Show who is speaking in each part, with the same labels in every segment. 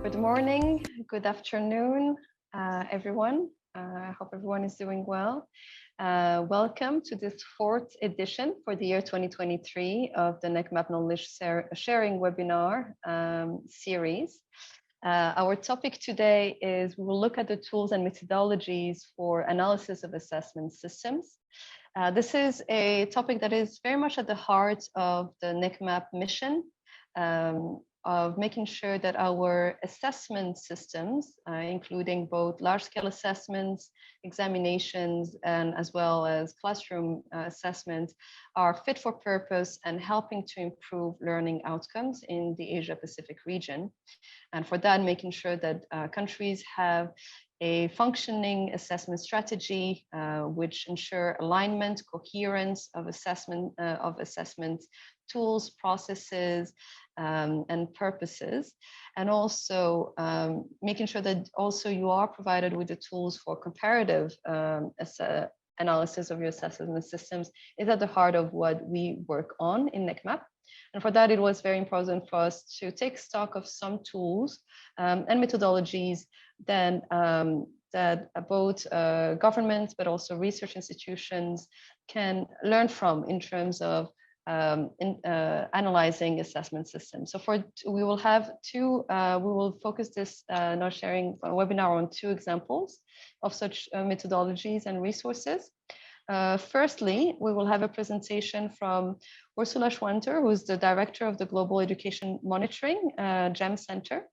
Speaker 1: Good morning, good afternoon, everyone. I hope everyone is doing well. Welcome to this fourth edition for the year 2023 of the NEQMAP Knowledge-sharing webinar series. Our topic today is we will look at the tools and methodologies for analysis of assessment systems. This is a topic that is very much at the heart of the NEQMAP mission, of making sure that our assessment systems, including both large-scale assessments, examinations, and as well as classroom assessment, are fit for purpose and helping to improve learning outcomes in the Asia-Pacific region. And for that, making sure that countries have a functioning assessment strategy, which ensure alignment, coherence of assessment tools, processes, and purposes, and also making sure that also you are provided with the tools for comparative analysis of your assessment systems is at the heart of what we work on in NEQMAP. And for that, it was very important for us to take stock of some tools and methodologies that both governments, but also research institutions can learn from in terms of analyzing assessment systems. So we will have we will focus this knowledge-sharing webinar on two examples of such methodologies and resources. Firstly, we will have a presentation from Ursula Schwantner, who is the director of the Global Education Monitoring GEM Center,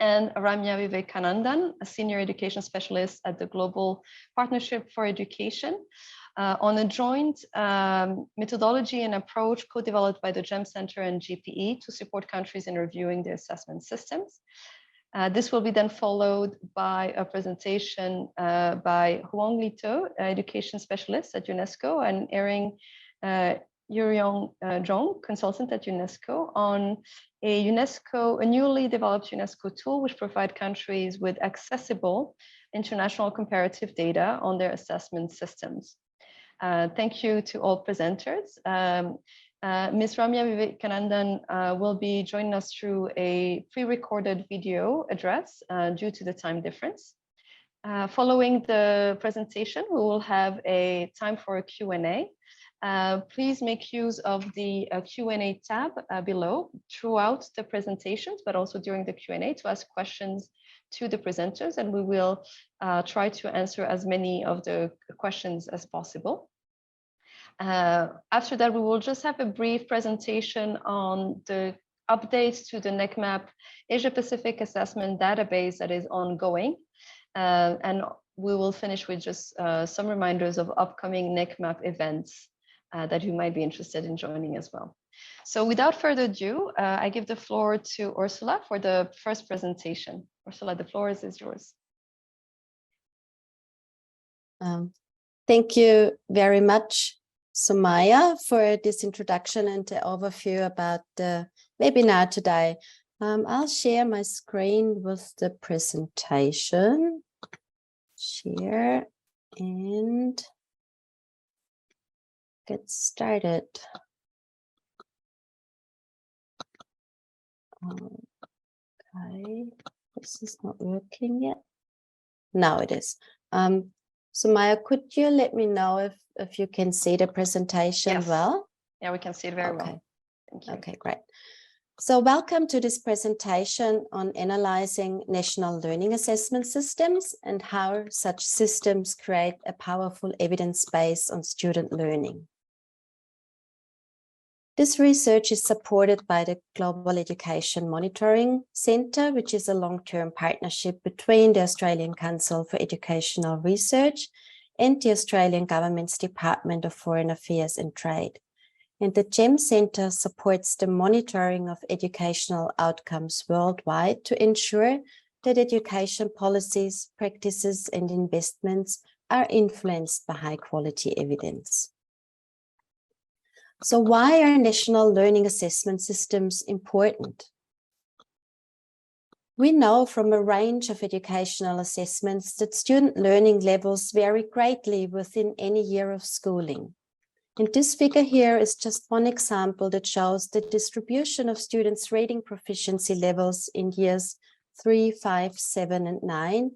Speaker 1: and Ramya Vivekanandan, a senior education specialist at the Global Partnership for Education, on a joint methodology and approach co-developed by the GEM Center and GPE to support countries in reviewing their assessment systems. This will be then followed by a presentation by Huong, education specialist at UNESCO, and Erin, Euiryeong, Jeong, consultant at UNESCO, on a newly developed UNESCO tool which provides countries with accessible international comparative data on their assessment systems. Thank you to all presenters. Ms. Ramya Vivekanandan will be joining us through a pre-recorded video address due to the time difference. Following the presentation, we will have a time for a Q&A. Please make use of the Q&A tab below throughout the presentations, but also during the Q&A to ask questions to the presenters, and we will try to answer as many of the questions as possible. After that, we will just have a brief presentation on the updates to the NEQMAP Asia Pacific Assessment Database that is ongoing. And we will finish with just some reminders of upcoming NEQMAP events that you might be interested in joining as well. So without further ado, I give the floor to Ursula for the first presentation. Ursula, the floor is yours.
Speaker 2: Thank you very much, Soumaya, for this introduction and the overview about the webinar today. I'll share my screen with the presentation. Share and get started. Okay, this is not working yet. Now it is. Soumaya, could you let me know if you can see the presentation? Yes. Well?
Speaker 1: Yeah, we can see it very well. Thank you.
Speaker 2: Okay, great. So welcome to this presentation on analyzing national learning assessment systems and how such systems create a powerful evidence base on student learning. This research is supported by the Global Education Monitoring Centre, which is a long-term partnership between the Australian Council for Educational Research and the Australian Government's Department of Foreign Affairs and Trade. And the GEM Centre supports the monitoring of educational outcomes worldwide to ensure that education policies, practices, and investments are influenced by high-quality evidence. So why are national learning assessment systems important? We know from a range of educational assessments that student learning levels vary greatly within any year of schooling. And this figure here is just one example that shows the distribution of students' reading proficiency levels in years 3, 5, 7, and 9,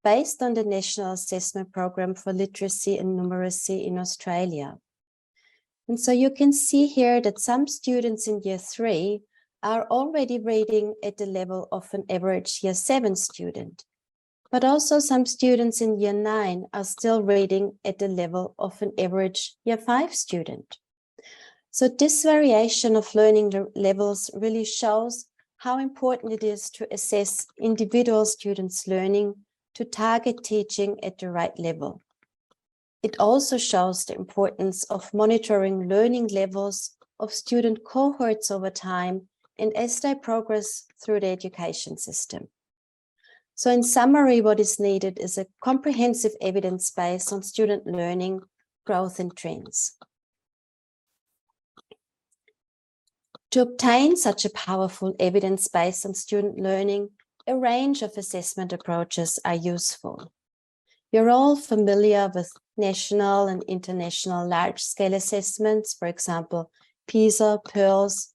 Speaker 2: based on the National Assessment Programme for Literacy and Numeracy in Australia. And so you can see here that some students in Year 3 are already reading at the level of an average Year 7 student, but also some students in Year 9 are still reading at the level of an average Year 5 student. So this variation of learning levels really shows how important it is to assess individual students' learning to target teaching at the right level. It also shows the importance of monitoring learning levels of student cohorts over time and as they progress through the education system. So in summary, what is needed is a comprehensive evidence base on student learning, growth, and trends. To obtain such a powerful evidence base on student learning, a range of assessment approaches are useful. You're all familiar with national and international large-scale assessments, for example, PISA, PIRLS,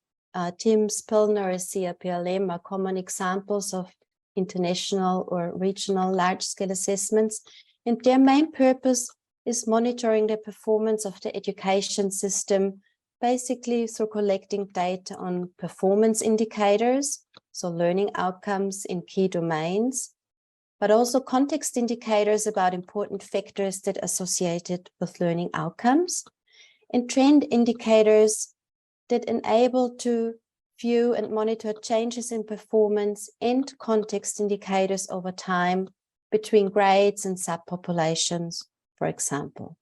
Speaker 2: TIMSS, PILSNR, ASEA, PLM are common examples of international or regional large-scale assessments, and their main purpose is monitoring the performance of the education system, basically through collecting data on performance indicators, so learning outcomes in key domains, but also context indicators about important factors that are associated with learning outcomes, and trend indicators that enable to view and monitor changes in performance and context indicators over time between grades and subpopulations, for example.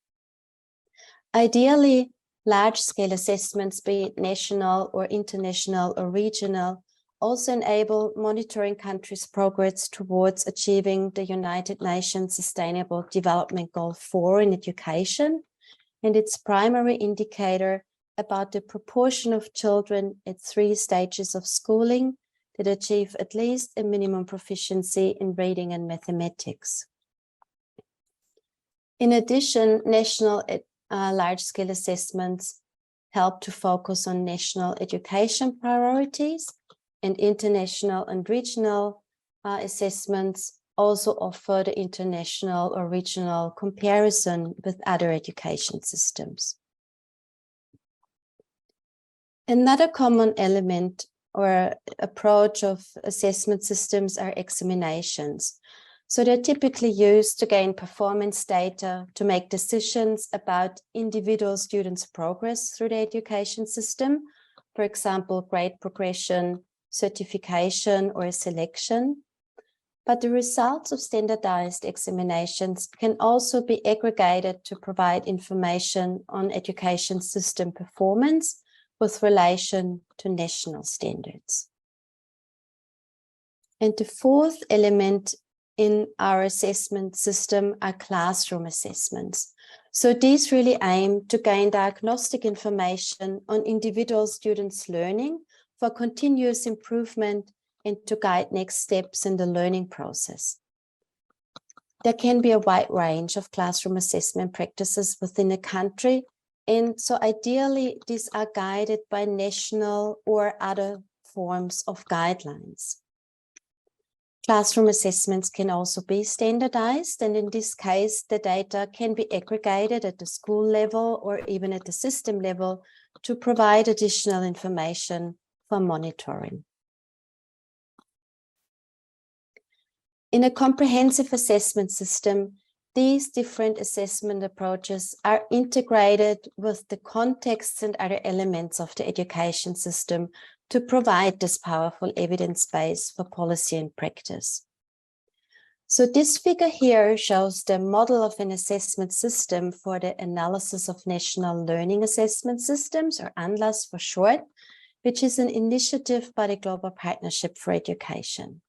Speaker 2: Ideally, large-scale assessments, be it national or international or regional, also enable monitoring countries' progress towards achieving the United Nations Sustainable Development Goal 4 in education, and its primary indicator about the proportion of children at 3 stages of schooling that achieve at least a minimum proficiency in reading and mathematics. In addition, national large-scale assessments help to focus on national education priorities, and international and regional assessments also offer the international or regional comparison with other education systems. Another common element or approach of assessment systems are examinations. So they're typically used to gain performance data to make decisions about individual students' progress through the education system, for example, grade progression, certification, or selection. But the results of standardized examinations can also be aggregated to provide information on education system performance with relation to national standards. And the fourth element in our assessment system are classroom assessments. So these really aim to gain diagnostic information on individual students' learning for continuous improvement and to guide next steps in the learning process. There can be a wide range of classroom assessment practices within a country, and so ideally these are guided by national or other forms of guidelines. Classroom assessments can also be standardized, and in this case, the data can be aggregated at the school level or even at the system level to provide additional information for monitoring. In a comprehensive assessment system, these different assessment approaches are integrated with the contexts and other elements of the education system to provide this powerful evidence base for policy and practice. So this figure here shows the model of an assessment system for the analysis of national learning assessment systems, or ANLAS for short, which is an initiative by the Global Partnership for Education.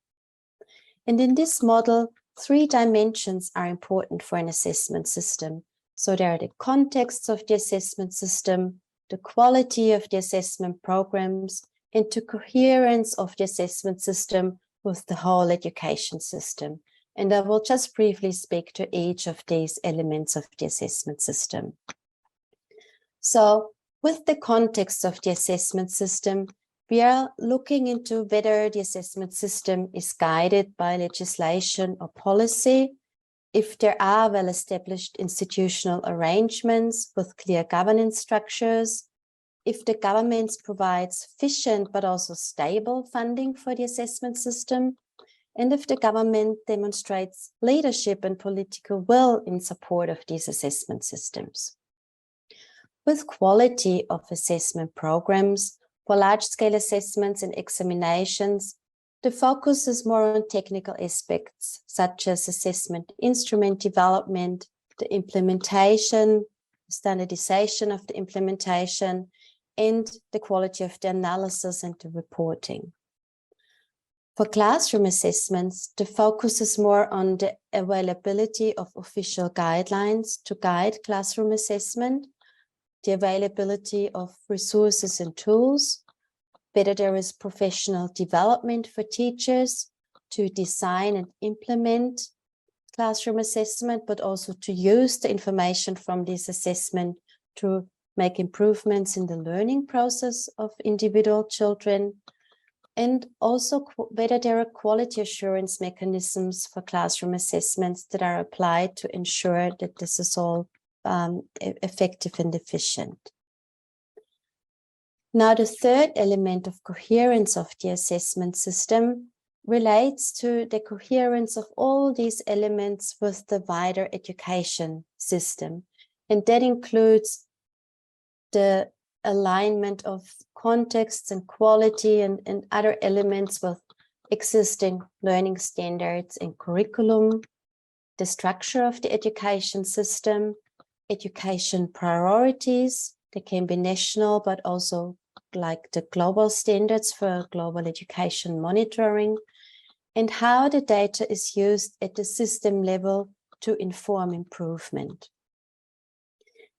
Speaker 2: And in this model, 3 dimensions are important for an assessment system. So there are the contexts of the assessment system, the quality of the assessment programs, and the coherence of the assessment system with the whole education system. And I will just briefly speak to each of these elements of the assessment system. So with the context of the assessment system, we are looking into whether the assessment system is guided by legislation or policy, if there are well-established institutional arrangements with clear governance structures, if the government provides sufficient but also stable funding for the assessment system, and if the government demonstrates leadership and political will in support of these assessment systems. With quality of assessment programs for large-scale assessments and examinations, the focus is more on technical aspects such as assessment instrument development, the implementation, standardization of the implementation, and the quality of the analysis and the reporting. For classroom assessments, the focus is more on the availability of official guidelines to guide classroom assessment, the availability of resources and tools, whether there is professional development for teachers to design and implement classroom assessment, but also to use the information from this assessment to make improvements in the learning process of individual children, and also whether there are quality assurance mechanisms for classroom assessments that are applied to ensure that this is all effective and efficient. Now, the third element of coherence of the assessment system relates to the coherence of all these elements with the wider education system. And that includes the alignment of contexts and quality and other elements with existing learning standards and curriculum, the structure of the education system, education priorities, they can be national, but also like the global standards for global education monitoring, and how the data is used at the system level to inform improvement.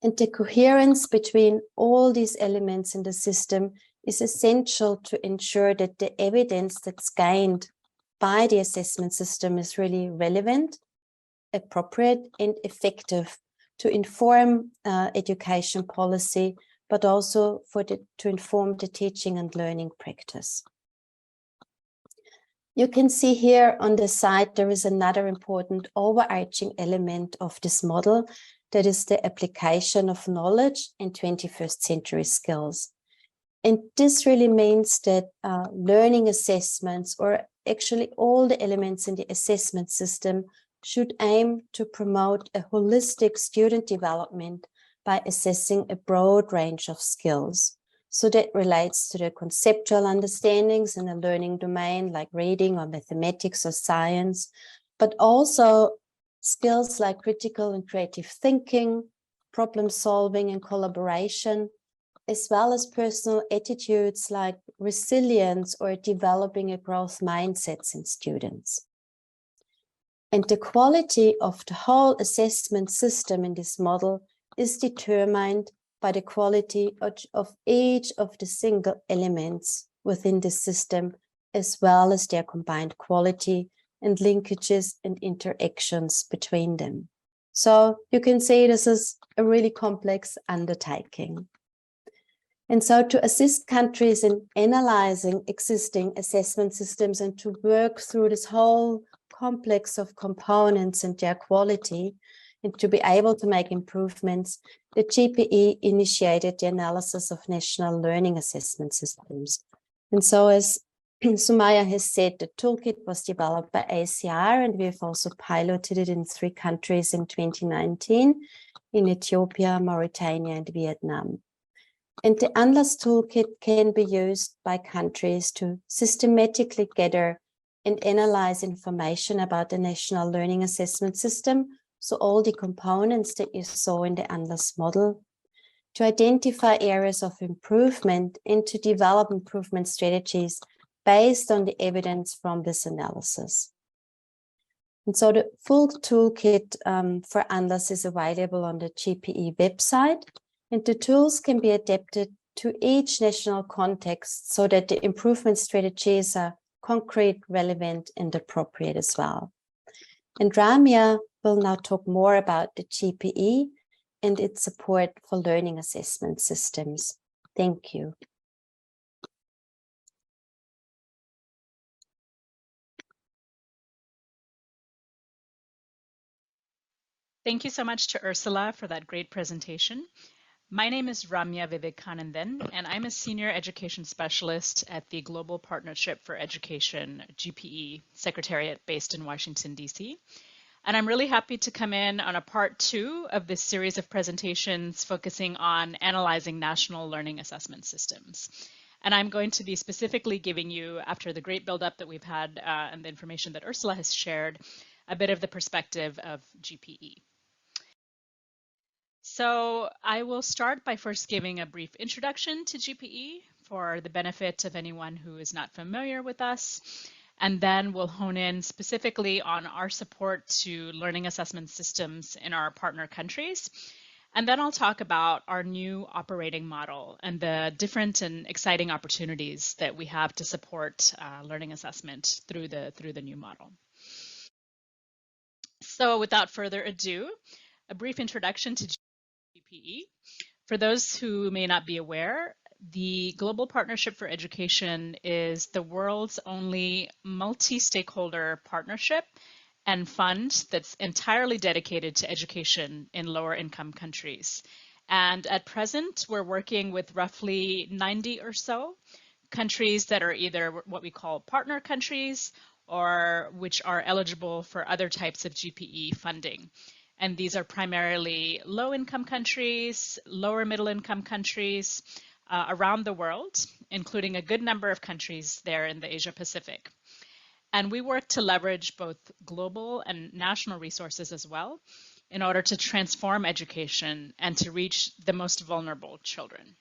Speaker 2: And the coherence between all these elements in the system is essential to ensure that the evidence that's gained by the assessment system is really relevant, appropriate, and effective to inform education policy, but also to inform the teaching and learning practice. You can see here on the side, there is another important overarching element of this model, that is the application of knowledge in 21st century skills. And this really means that learning assessments, or actually all the elements in the assessment system, should aim to promote a holistic student development by assessing a broad range of skills. So that relates to the conceptual understandings in a learning domain like reading or mathematics or science, but also skills like critical and creative thinking, problem solving and collaboration, as well as personal attitudes like resilience or developing a growth mindsets in students. And the quality of the whole assessment system in this model is determined by the quality of each of the single elements within the system, as well as their combined quality and linkages and interactions between them. So you can see this is a really complex undertaking. And so to assist countries in analyzing existing assessment systems and to work through this whole complex of components and their quality, and to be able to make improvements, the GPE initiated the analysis of national learning assessment systems. And so as Soumaya has said, the toolkit was developed by ACR, and we've also piloted it in 3 countries in 2019, in Ethiopia, Mauritania, and Vietnam. And the Atlas toolkit can be used by countries to systematically gather and analyze information about the national learning assessment system, so all the components that you saw in the Atlas model, to identify areas of improvement and to develop improvement strategies based on the evidence from this analysis. And so the full toolkit for Atlas is available on the GPE website, and the tools can be adapted to each national context so that the improvement strategies are concrete, relevant, and appropriate as well. And Ramya will now talk more about the GPE and its support for learning assessment systems. Thank you.
Speaker 3: Thank you so much to Ursula for that great presentation. My name is Ramya Vivekanandan, and I'm a Senior Education Specialist at the Global Partnership for Education, GPE, Secretariat based in Washington, D.C. And I'm really happy to come in on a part 2 of this series of presentations focusing on analyzing national learning assessment systems. And I'm going to be specifically giving you, after the great buildup that we've had and the information that Ursula has shared, a bit of the perspective of GPE. So I will start by first giving a brief introduction to GPE for the benefit of anyone who is not familiar with us. And then we'll hone in specifically on our support to learning assessment systems in our partner countries. And then I'll talk about our new operating model and the different and exciting opportunities that we have to support learning assessment through the new model. So without further ado, a brief introduction to GPE. For those who may not be aware, the Global Partnership for Education is the world's only multi-stakeholder partnership and fund that's entirely dedicated to education in lower income countries. And at present, we're working with roughly 90 or so countries that are either what we call partner countries or which are eligible for other types of GPE funding. And these are primarily low-income countries, lower middle-income countries around the world, including a good number of countries there in the Asia-Pacific. And we work to leverage both global and national resources as well in order to transform education and to reach the most vulnerable children.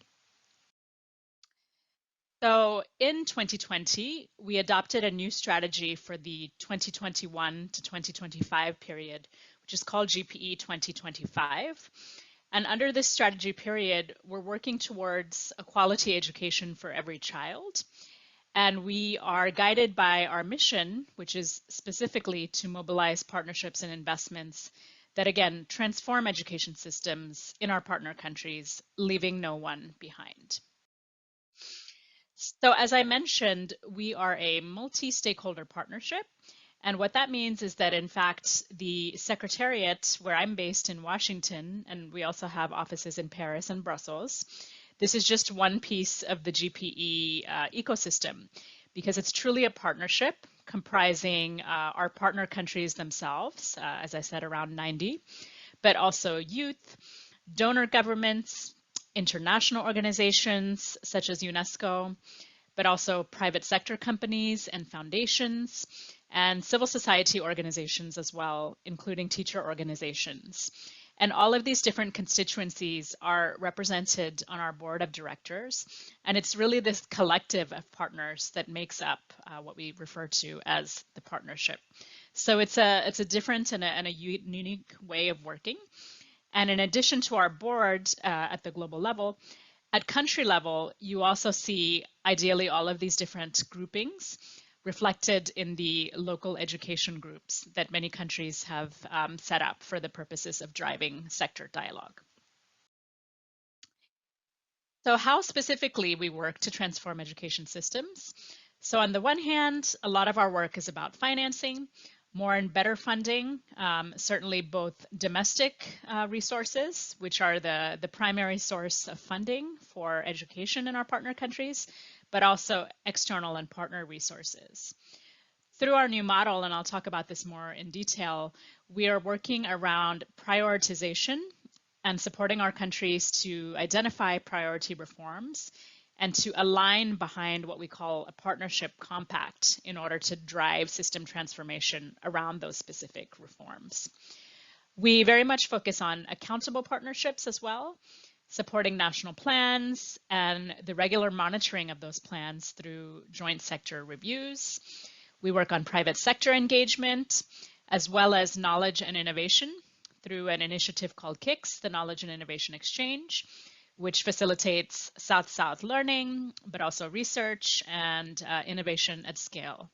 Speaker 3: So in 2020, we adopted a new strategy for the 2021 to 2025 period, which is called GPE 2025. And under this strategy period, we're working towards a quality education for every child. And we are guided by our mission, which is specifically to mobilize partnerships and investments that, again, transform education systems in our partner countries, leaving no one behind. So as I mentioned, we are a multi-stakeholder partnership. And what that means is that, in fact, the Secretariat, where I'm based in Washington, and we also have offices in Paris and Brussels, this is just one piece of the GPE ecosystem, because it's truly a partnership comprising our partner countries themselves, as I said, around 90, but also youth, donor governments, international organizations such as UNESCO, but also private sector companies and foundations, and civil society organizations as well, including teacher organizations. And all of these different constituencies are represented on our board of directors. And it's really this collective of partners that makes up what we refer to as the partnership. So it's a different and a unique way of working. And in addition to our board at the global level, at country level, you also see ideally all of these different groupings reflected in the local education groups that many countries have set up for the purposes of driving sector dialogue. So how specifically we work to transform education systems? So on the one hand, a lot of our work is about financing, more and better funding, certainly both domestic resources, which are the primary source of funding for education in our partner countries, but also external and partner resources. Through our new model, and I'll talk about this more in detail, we are working around prioritization and supporting our countries to identify priority reforms and to align behind what we call a partnership compact in order to drive system transformation around those specific reforms. We very much focus on accountable partnerships as well, supporting national plans and the regular monitoring of those plans through joint sector reviews. We work on private sector engagement, as well as knowledge and innovation through an initiative called KICS, the Knowledge and Innovation Exchange, which facilitates South-South learning, but also research and innovation at scale.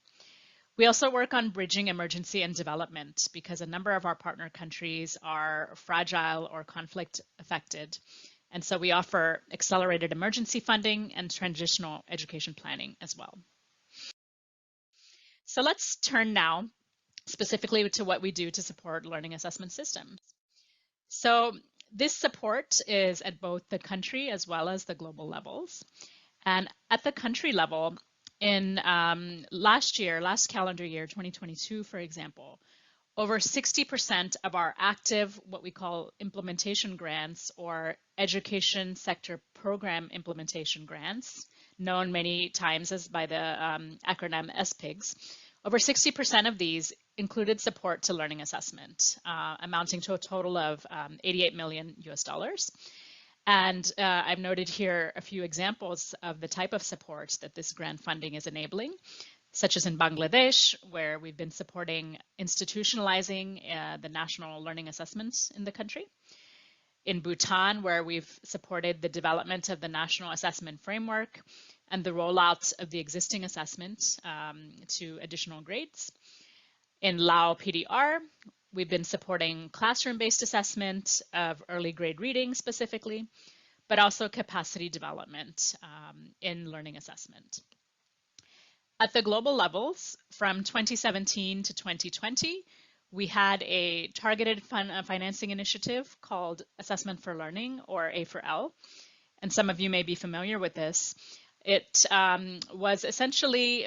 Speaker 3: We also work on bridging emergency and development because a number of our partner countries are fragile or conflict affected. And so we offer accelerated emergency funding and transitional education planning as well. So let's turn now specifically to what we do to support learning assessment systems. So this support is at both the country as well as the global levels. And at the country level, in last calendar year, 2022, for example, over 60% of our active, what we call implementation grants or education sector program implementation grants, known many times as by the acronym SPIGs, over 60% of these included support to learning assessment, amounting to a total of $88 million. And I've noted here a few examples of the type of support that this grant funding is enabling, such as in Bangladesh, where we've been supporting institutionalizing the national learning assessments in the country. In Bhutan, where we've supported the development of the national assessment framework and the rollout of the existing assessment to additional grades. In Lao PDR, we've been supporting classroom-based assessment of early grade reading specifically, but also capacity development in learning assessment. At the global levels, from 2017 to 2020, we had a targeted financing initiative called Assessment for Learning, or A4L, and some of you may be familiar with this. It was essentially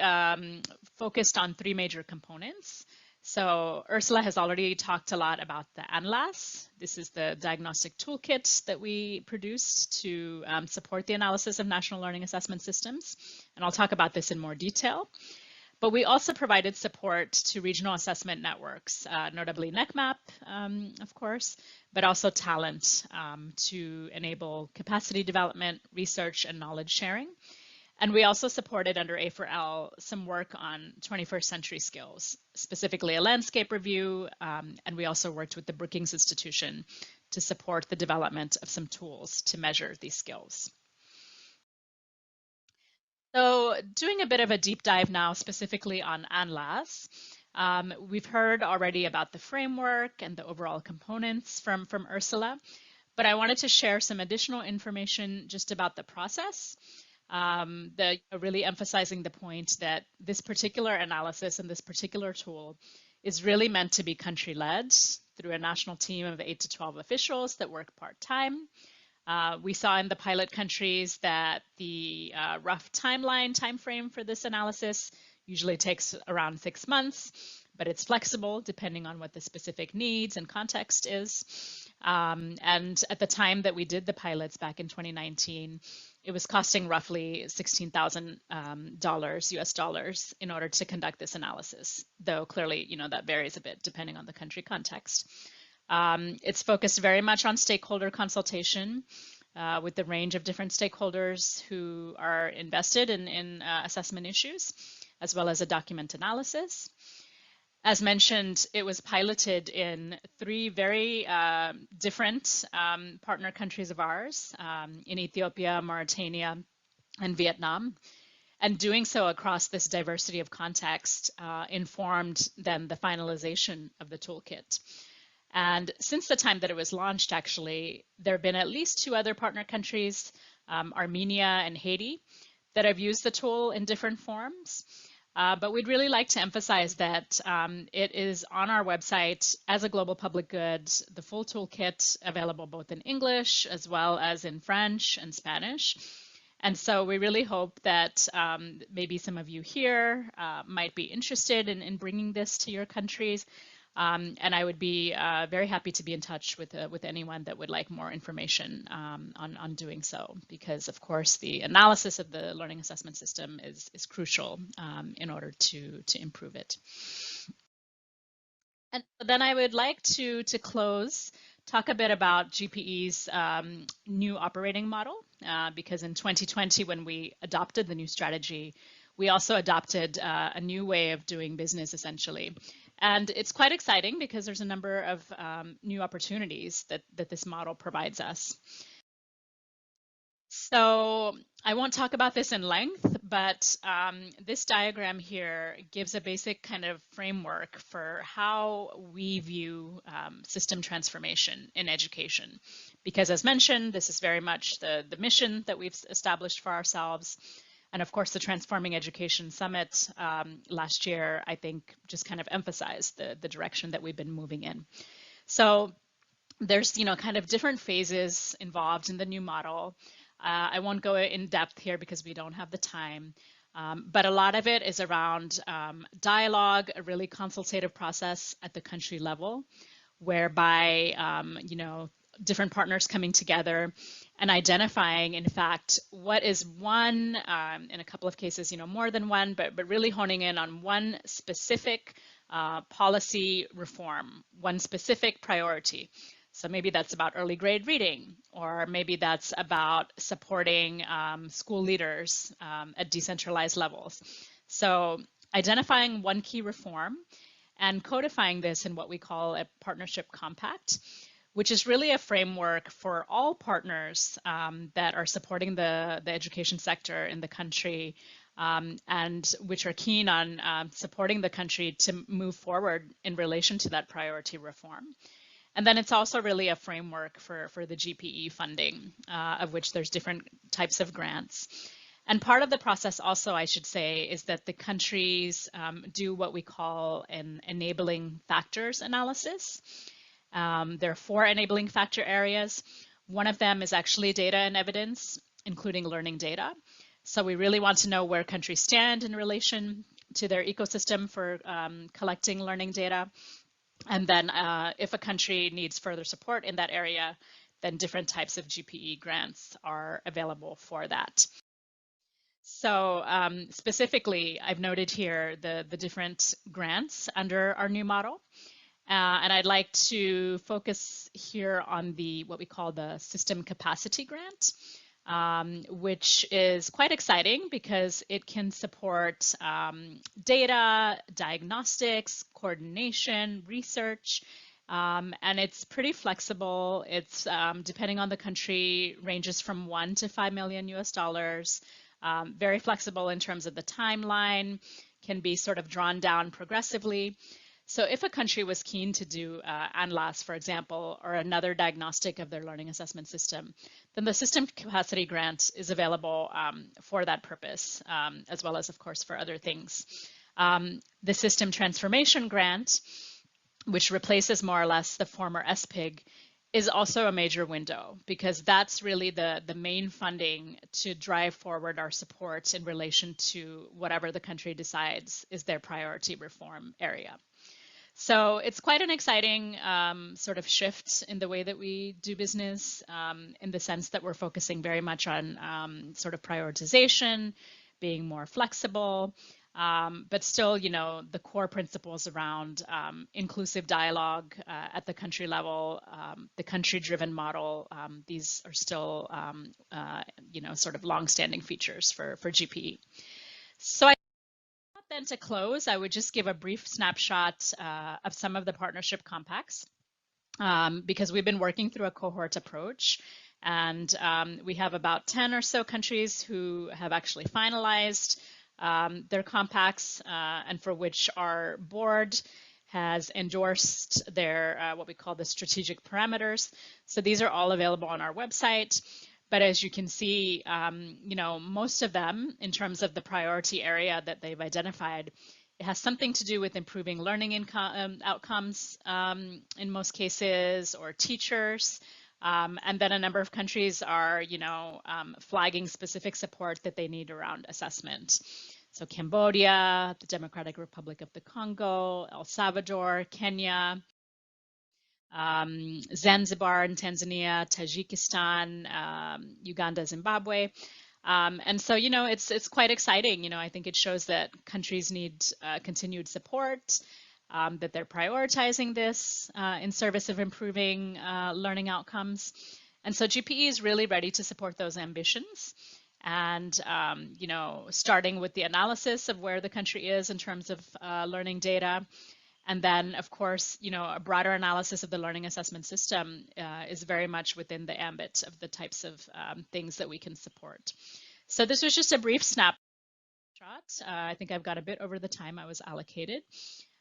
Speaker 3: focused on three major components. So Ursula has already talked a lot about the ANLAS. This is the diagnostic toolkit that we produced to support the analysis of national learning assessment systems. And I'll talk about this in more detail. But we also provided support to regional assessment networks, notably NEQMAP, of course, but also Talent to enable capacity development, research, and knowledge sharing. And we also supported under A4L some work on 21st century skills, specifically a landscape review, and we also worked with the Brookings Institution to support the development of some tools to measure these skills. So doing a bit of a deep dive now specifically on ANLAS, we've heard already about the framework and the overall components from Ursula, but I wanted to share some additional information just about the process. Really emphasizing the point that this particular analysis and this particular tool is really meant to be country-led through a national team of 8 to 12 officials that work part-time. We saw in the pilot countries that the rough timeframe for this analysis usually takes around 6 months, but it's flexible depending on what the specific needs and context is. And at the time that we did the pilots back in 2019, it was costing roughly $16,000 US dollars in order to conduct this analysis, though clearly, that varies a bit depending on the country context. It's focused very much on stakeholder consultation with the range of different stakeholders who are invested in assessment issues, as well as a document analysis. As mentioned, it was piloted in 3 very different partner countries of ours, in Ethiopia, Mauritania, and Vietnam. And doing so across this diversity of context informed then the finalization of the toolkit. And since the time that it was launched, actually, there have been at least 2 other partner countries, Armenia and Haiti, that have used the tool in different forms. But we'd really like to emphasize that it is on our website as a global public good, the full toolkit available both in English as well as in French and Spanish. And so we really hope that maybe some of you here might be interested in bringing this to your countries. And I would be very happy to be in touch with anyone that would like more information on doing so, because of course the analysis of the learning assessment system is crucial in order to improve it. And then I would like to close, talk a bit about GPE's new operating model, because in 2020, when we adopted the new strategy, we also adopted a new way of doing business essentially. And it's quite exciting because there's a number of new opportunities that this model provides us. So I won't talk about this in length, but this diagram here gives a basic kind of framework for how we view system transformation in education. Because as mentioned, this is very much the mission that we've established for ourselves. And of course, the Transforming Education Summit last year, I think, just kind of emphasized the direction that we've been moving in. So there's, kind of different phases involved in the new model. I won't go in depth here because we don't have the time, but a lot of it is around dialogue, a really consultative process at the country level, whereby, different partners coming together and identifying, in fact, what is one, in a couple of cases, more than one, but really honing in on one specific policy reform, one specific priority. So maybe that's about early grade reading, or maybe that's about supporting school leaders at decentralized levels. So identifying one key reform and codifying this in what we call a partnership compact, which is really a framework for all partners that are supporting the education sector in the country, and which are keen on supporting the country to move forward in relation to that priority reform. And then it's also really a framework for the GPE funding, of which there's different types of grants. And part of the process also, I should say, is that the countries do what we call an enabling factors analysis. There are 4 enabling factor areas. One of them is actually data and evidence, including learning data. So we really want to know where countries stand in relation to their ecosystem for collecting learning data. And then if a country needs further support in that area, then different types of GPE grants are available for that. So specifically, I've noted here the different grants under our new model. And I'd like to focus here on what we call the System Capacity Grant, which is quite exciting because it can support data, diagnostics, coordination, research, and it's pretty flexible. It's, depending on the country, ranges from $1 to $5 million US, very flexible in terms of the timeline, can be sort of drawn down progressively. So if a country was keen to do ANLAS, for example, or another diagnostic of their learning assessment system, then the System Capacity Grant is available for that purpose, as well as, of course, for other things. The System Transformation Grant, which replaces more or less the former SPIG, is also a major window because that's really the main funding to drive forward our support in relation to whatever the country decides is their priority reform area. So it's quite an exciting sort of shift in the way that we do business, in the sense that we're focusing very much on sort of prioritization, being more flexible, but still, the core principles around inclusive dialogue at the country level, the country-driven model, these are still, sort of long-standing features for GPE. So then to close, I would just give a brief snapshot of some of the partnership compacts, because we've been working through a cohort approach, and we have about 10 or so countries who have actually finalized their compacts, and for which our board has endorsed their what we call the strategic parameters. So these are all available on our website. But as you can see, most of them, in terms of the priority area that they've identified, it has something to do with improving learning outcomes in most cases, or teachers. And then a number of countries are, flagging specific support that they need around assessment. So Cambodia, the Democratic Republic of the Congo, El Salvador, Kenya, Zanzibar and Tanzania, Tajikistan, Uganda, Zimbabwe. And so, it's quite exciting. I think it shows that countries need continued support, that they're prioritizing this in service of improving learning outcomes. And so GPE is really ready to support those ambitions. And, starting with the analysis of where the country is in terms of learning data. And then, of course, a broader analysis of the learning assessment system is very much within the ambit of the types of things that we can support. So this was just a brief snapshot. I think I've got a bit over the time I was allocated.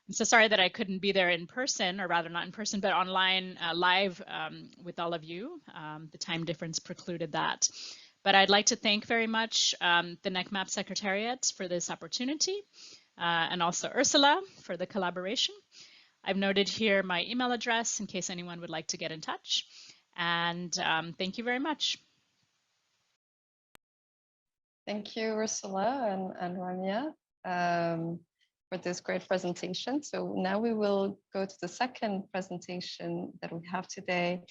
Speaker 3: I'm so sorry that I couldn't be there in person, or rather not in person, but online, live with all of you. The time difference precluded that. But I'd like to thank very much the NEQMAP Secretariat for this opportunity. And also Ursula for the collaboration. I've noted here my email address in case anyone would like to get in touch. And thank you very much.
Speaker 1: Thank you, Ursula and Ramya, for this great presentation. So now we will go to the second presentation that we have today.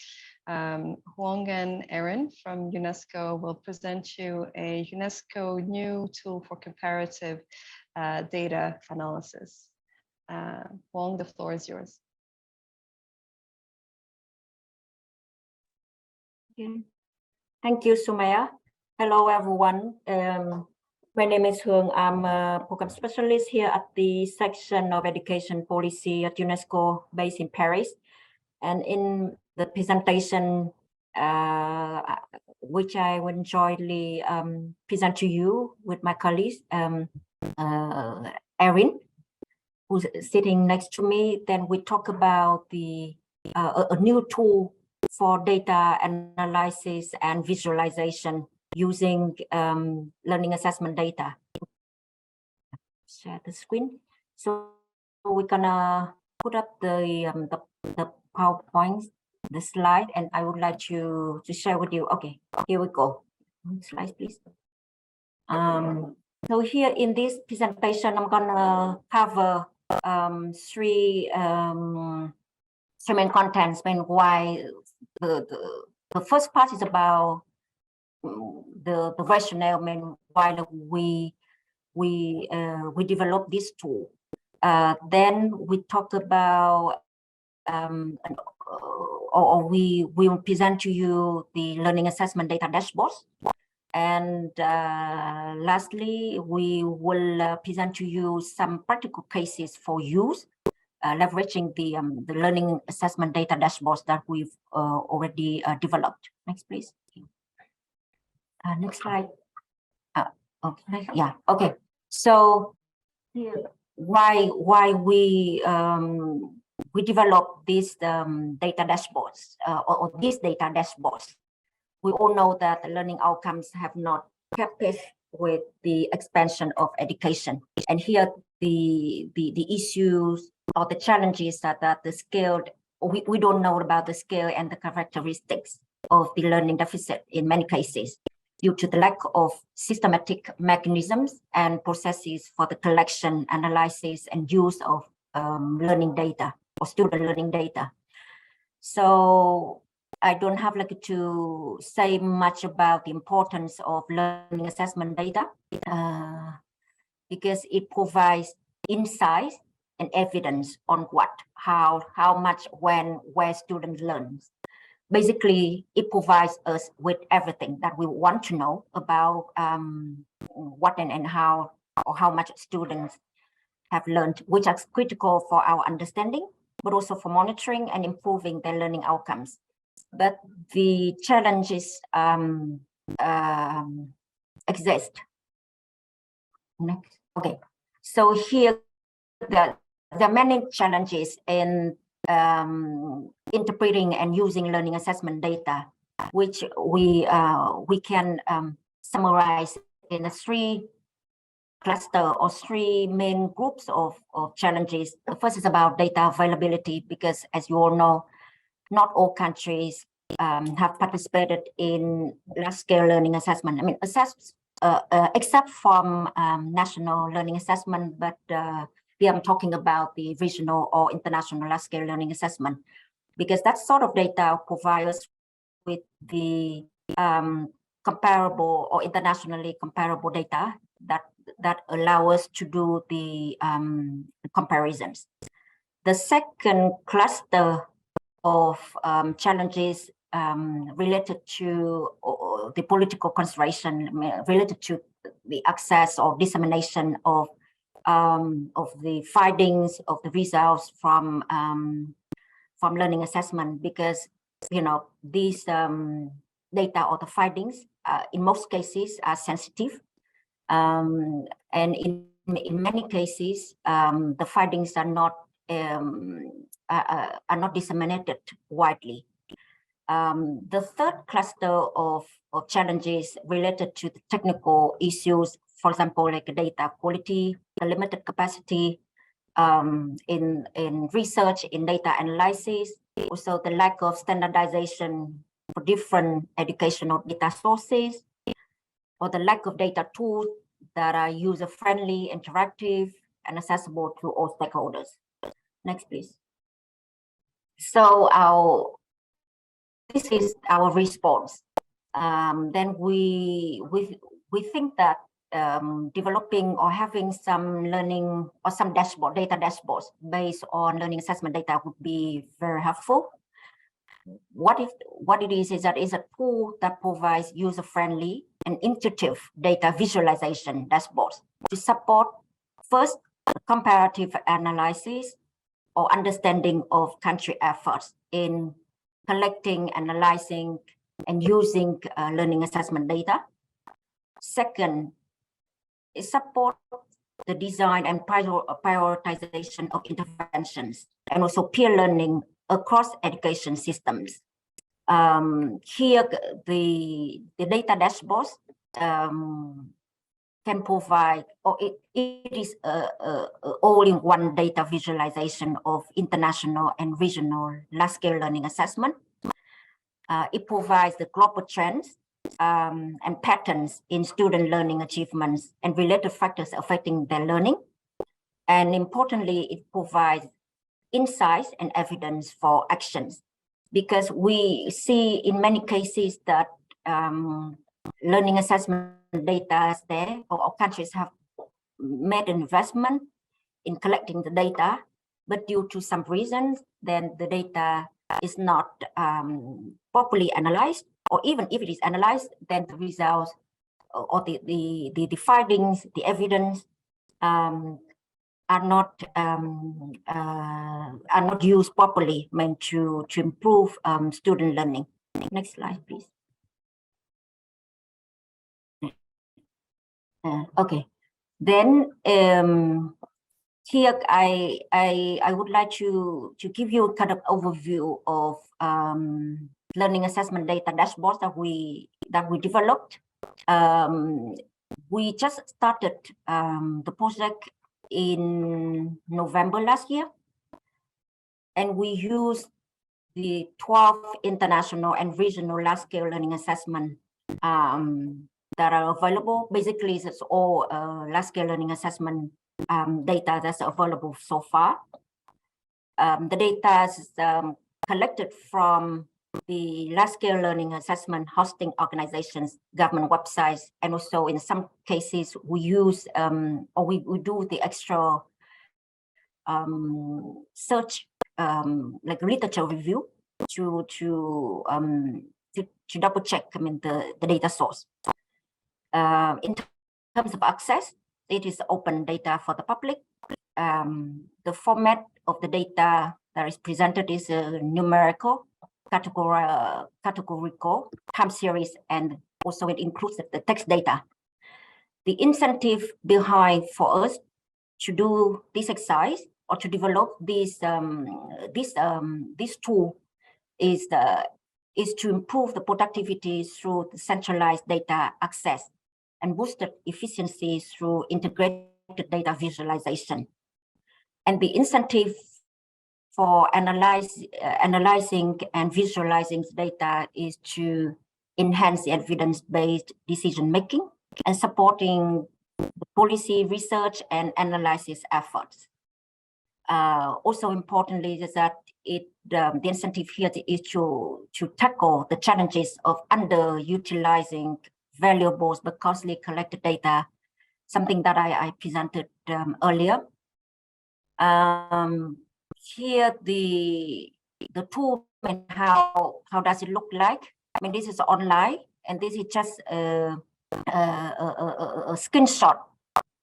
Speaker 1: Huong and Erin from UNESCO will present you a UNESCO new tool for comparative data analysis. Huong, the floor is yours.
Speaker 4: Thank you, Soumaya. Hello, everyone. My name is Huong. I'm a program specialist here at the section of education policy at UNESCO based in Paris. And in the presentation, which I will jointly present to you with my colleagues, Erin, who's sitting next to me, then we talk about the a new tool for data analysis and visualization using learning assessment data. Share the screen. So we're gonna put up the PowerPoint, the slide, and I would like to share with you. Okay, here we go. Next slide, please. So here in this presentation, I'm gonna cover three main contents. Why the first part is about the rationale, why we developed this tool. Then we talk about or we will present to you the learning assessment data dashboards. And lastly, we will present to you some practical cases for use, leveraging the learning assessment data dashboards that we've already developed. Next, please. Next slide. Okay. Yeah. Okay. So here, why we develop these data dashboards or these data dashboards? We all know that the learning outcomes have not kept pace with the expansion of education, and here the issues or the challenges are that the scale, we don't know about the scale and the characteristics of the learning deficit in many cases due to the lack of systematic mechanisms and processes for the collection, analysis, and use of learning data or student learning data. So I don't have to say much about the importance of learning assessment data because it provides insights and evidence on how much, when, where students learn. Basically, it provides us with everything that we want to know about what and how, or how much students have learned, which is critical for our understanding, but also for monitoring and improving their learning outcomes. But the challenges exist. Next. Okay, so here there are many challenges in interpreting and using learning assessment data, which we can summarize in three cluster or three main groups of challenges. The first is about data availability, because as you all know, not all countries have participated in large-scale learning assessment. I mean, except from national learning assessment, but here I'm talking about the regional or international large-scale learning assessment, because that sort of data provides us with the comparable or internationally comparable data that allow us to do the comparisons. The second cluster of challenges related to the political consideration, related to the access or dissemination of the findings of the results from learning assessment, because these data or the findings in most cases are sensitive, and in many cases the findings are not disseminated widely. The third cluster of challenges related to the technical issues, for example, like data quality, the limited capacity, in research, in data analysis, also the lack of standardization for different educational data sources, or the lack of data tools that are user-friendly, interactive, and accessible to all stakeholders. Next, please. So this is our response. Then we think that developing or having some learning or some dashboard, data dashboards based on learning assessment data would be very helpful. What it is that it's a tool that provides user-friendly and intuitive data visualization dashboards to support first comparative analysis or understanding of country efforts in collecting, analyzing, and using learning assessment data. Second, it supports the design and prioritization of interventions and also peer learning across education systems. Here, the data dashboards can provide, or it is all-in-one data visualization of international and regional large-scale learning assessment. It provides the global trends and patterns in student learning achievements and related factors affecting their learning. And importantly, it provides insights and evidence for actions, because we see in many cases that learning assessment data is there, or countries have made an investment in collecting the data, but due to some reasons, then the data is not properly analyzed, or even if it is analyzed, then the results or the findings, the evidence are not used properly, meant to improve student learning. Next slide, please. Okay, then here I would like to give you a kind of overview of learning assessment data dashboards that we developed. We just started the project in November last year, and we used the 12 international and regional large-scale learning assessment that are available. Basically, it's all large-scale learning assessment data that's available so far. The data is collected from the large-scale learning assessment hosting organizations, government websites, and also in some cases we use or we do the extra search, like literature review, to double check, I mean, the data source. In terms of access, it is open data for the public. The format of the data that is presented is numerical, categorical, time series, and also it includes the text data. The incentive behind for us to do this exercise or to develop this tool is to improve the productivity through the centralized data access and boosted efficiency through integrated data visualization. And the incentive for analyzing and visualizing data is to enhance the evidence-based decision-making and supporting the policy research and analysis efforts. Also importantly is that the incentive here is to tackle the challenges of underutilizing valuable but costly collected data, something that I presented earlier. Here the tool and how does it look like? I mean, this is online, and this is just a screenshot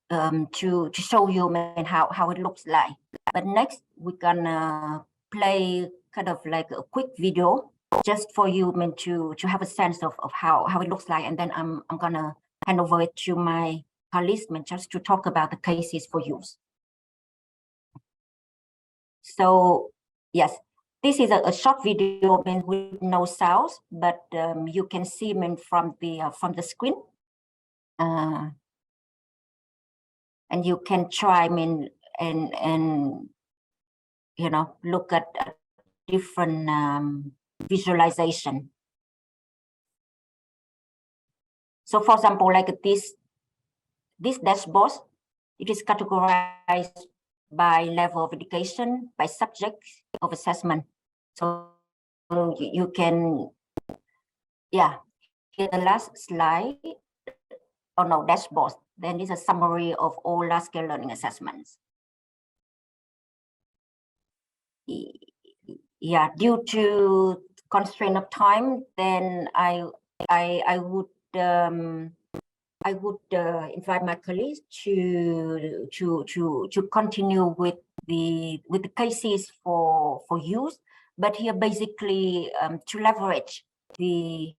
Speaker 4: to show you how it looks like. But next we're gonna play kind of like a quick video just for you to have a sense of how it looks like, and then I'm gonna hand over it to my colleagues just to talk about the cases for use. So yes, this is a short video with no sounds, but you can see from the screen, and you can try and you know, look at different visualization. So for example, like this dashboard, it is categorized by level of education, by subject of assessment. So you can, yeah, here the last slide, oh no, dashboard. Then is a summary of all large-scale learning assessments. Yeah, due to constraint of time, then I would invite my colleagues to continue with the cases for use, but here basically to leverage the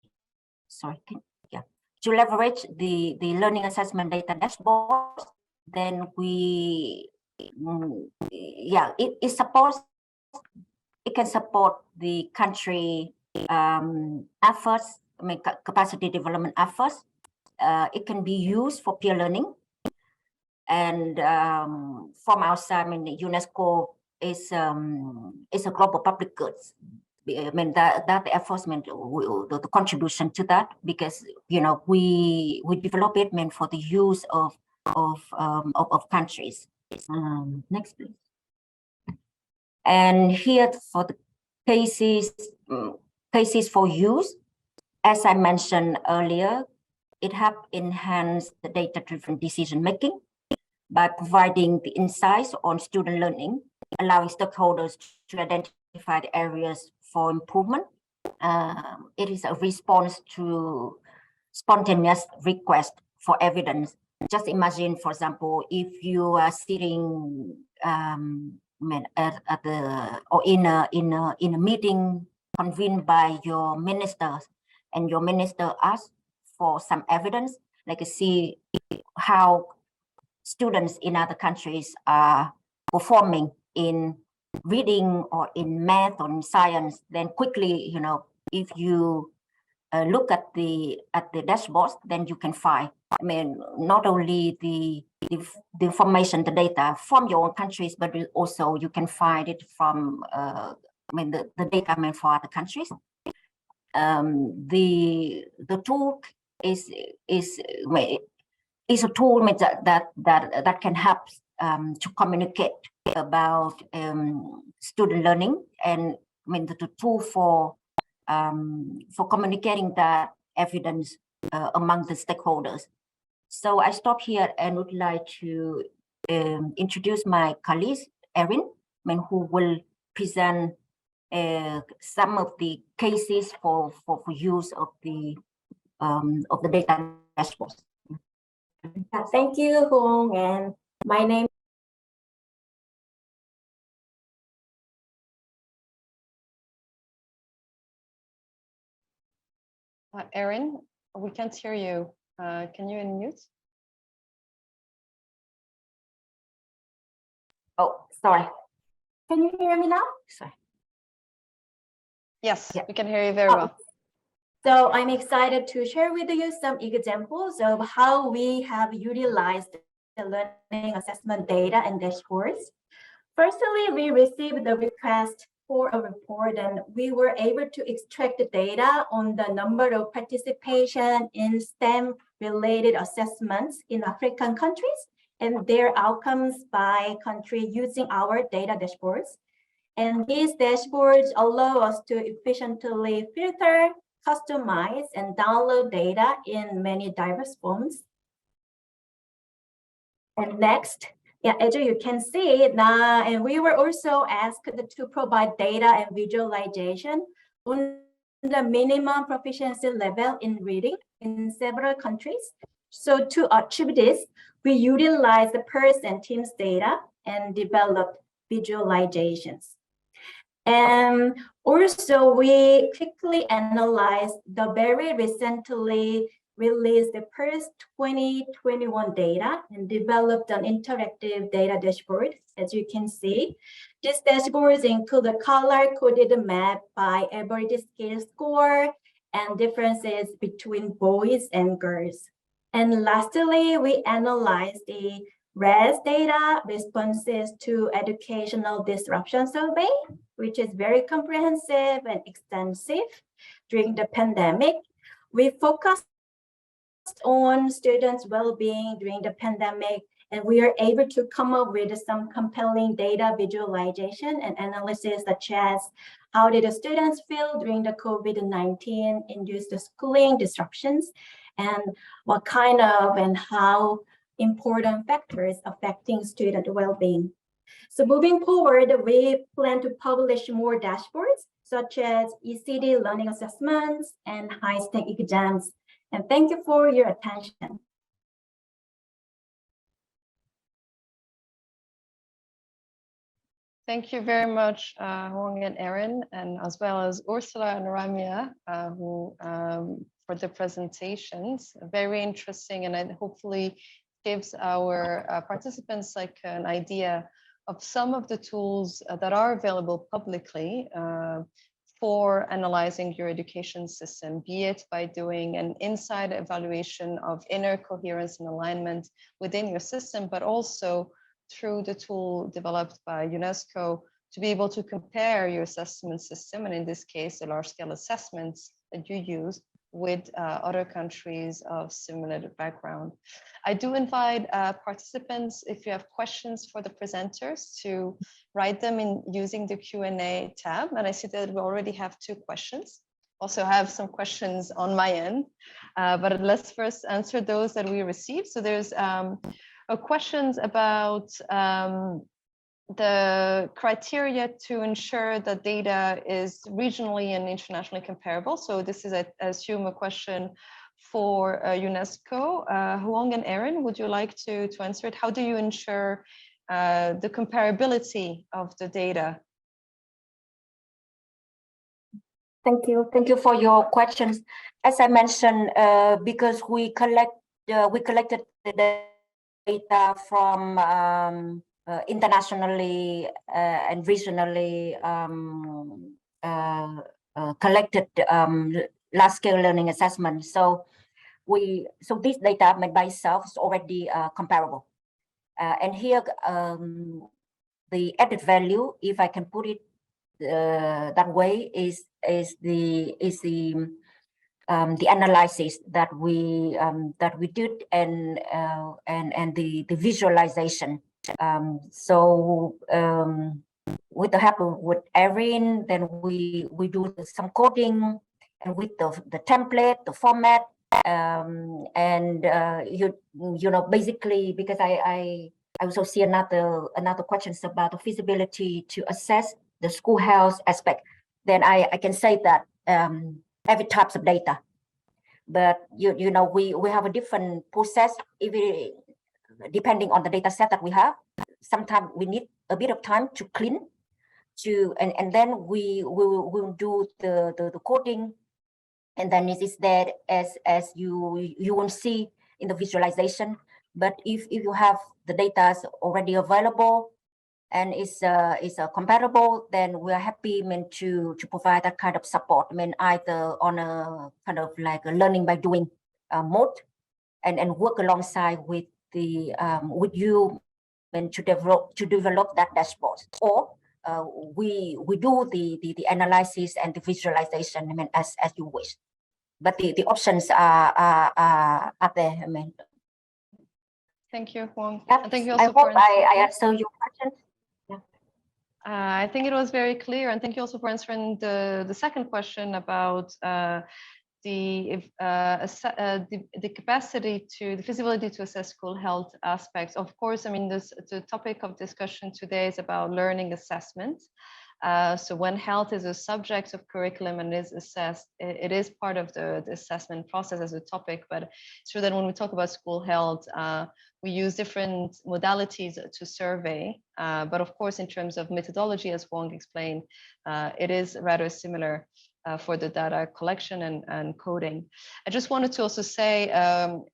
Speaker 4: to leverage the learning assessment data dashboard. Then we it supports, it can support the country efforts, I mean capacity development efforts. It can be used for peer learning, and from outside, I mean, UNESCO is a global public goods. I mean that enforcement, the contribution to that, because you know we develop it meant for the use of countries. Next, please. And here for the cases for use, as I mentioned earlier, it helps enhance the data-driven decision-making by providing the insights on student learning, allowing stakeholders to identify the areas for improvement. It is a response to spontaneous request for evidence. Just imagine, for example, if you are sitting at the or in a meeting convened by your ministers, and your minister asks for some evidence, like see how students in other countries are performing in reading or in math or in science, then quickly, you know, if you look at the dashboards, then you can find, I mean, not only the information, the data from your own countries, but also you can find it from I mean the data meant for other countries. The tool is a tool that can help to communicate about student learning, and I mean the tool for communicating that evidence among the stakeholders. So I stop here and would like to introduce my colleague Erin, I mean, who will present some of the cases for use of the data dashboards.
Speaker 5: Thank you, Huong, and my name.
Speaker 1: Erin, we can't hear you. Can you unmute?
Speaker 5: Oh, sorry. Can you hear me now?
Speaker 4: Sorry.
Speaker 1: Yes,
Speaker 5: Yeah.
Speaker 1: we can hear you very well.
Speaker 5: So I'm excited to share with you some examples of how we have utilized the learning assessment data and dashboards. Firstly, we received the request for a report, and we were able to extract the data on the number of participation in STEM-related assessments in African countries and their outcomes by country using our data dashboards. And these dashboards allow us to efficiently filter, customize, and download data in many diverse forms. And next, yeah, as you can see, and we were also asked to provide data and visualization on the minimum proficiency level in reading in several countries. So to achieve this, we utilized the PERS and TIMSS data and developed visualizations. And also, we quickly analyzed the very recently released the PERS 2021 data and developed an interactive data dashboard. As you can see, these dashboards include a color-coded map by average scale score and differences between boys and girls. And lastly, we analyzed the RES data, responses to educational disruption survey, which is very comprehensive and extensive during the pandemic. We focused on students' well-being during the pandemic, and we are able to come up with some compelling data visualization and analysis, such as how did the students feel during the COVID-19 induced schooling disruptions, and what kind of and how important factors affecting student well-being. So moving forward, we plan to publish more dashboards, such as ECD learning assessments and high-stake exams. And thank you for your attention.
Speaker 1: Thank you very much, Huong and Erin, and as well as Ursula and Ramya, for the presentations. Very interesting, and it hopefully gives our participants like an idea of some of the tools that are available publicly for analyzing your education system, be it by doing an inside evaluation of inner coherence and alignment within your system, but also through the tool developed by UNESCO to be able to compare your assessment system, and in this case, the large-scale assessments that you use with other countries of similar background. I do invite participants, if you have questions for the presenters, to write them in using the Q&A tab. And I see that we already have 2 questions. Also have some questions on my end, but let's first answer those that we received. So there's questions about the criteria to ensure that data is regionally and internationally comparable. So this is, I assume, a question for UNESCO. Huong and Erin, would you like to answer it? How do you ensure the comparability of the data?
Speaker 4: Thank you. Thank you for your questions. As I mentioned, because we collected the data from internationally and regionally collected large-scale learning assessment. So this data by itself is already comparable. And here, the added value, if I can put it that way, is the analysis that we did and the visualization. With the help with Erin, then we do some coding, and with the template, the format, you know, basically, because I also see another questions about the feasibility to assess the school health aspect. Then I can say that every types of data, but you know, we have a different process depending on the data set that we have. Sometimes we need a bit of time to clean, and then we will do the coding, and then it is there as you won't see in the visualization. But if you have the data already available and is comparable, then we are happy to provide that kind of support. I mean, either on a kind of like a learning by doing mode, and work alongside with the with you and to develop that dashboard, or we do the analysis and the visualization, I mean, as you wish. But the options are there. I mean,
Speaker 1: thank you, Huong.
Speaker 4: Yeah,
Speaker 1: Thank you also.
Speaker 4: I hope I answer your question. Yeah.
Speaker 1: I think it was very clear, and thank you also for answering the second question about the capacity the feasibility to assess school health aspects. Of course, I mean, the topic of discussion today is about learning assessment. So when health is a subject of curriculum and is assessed, it is part of the assessment process as a topic. But it's true that when we talk about school health, we use different modalities to survey. But of course, in terms of methodology, as Huong explained, it is rather similar. for the data collection and coding. I just wanted to also say,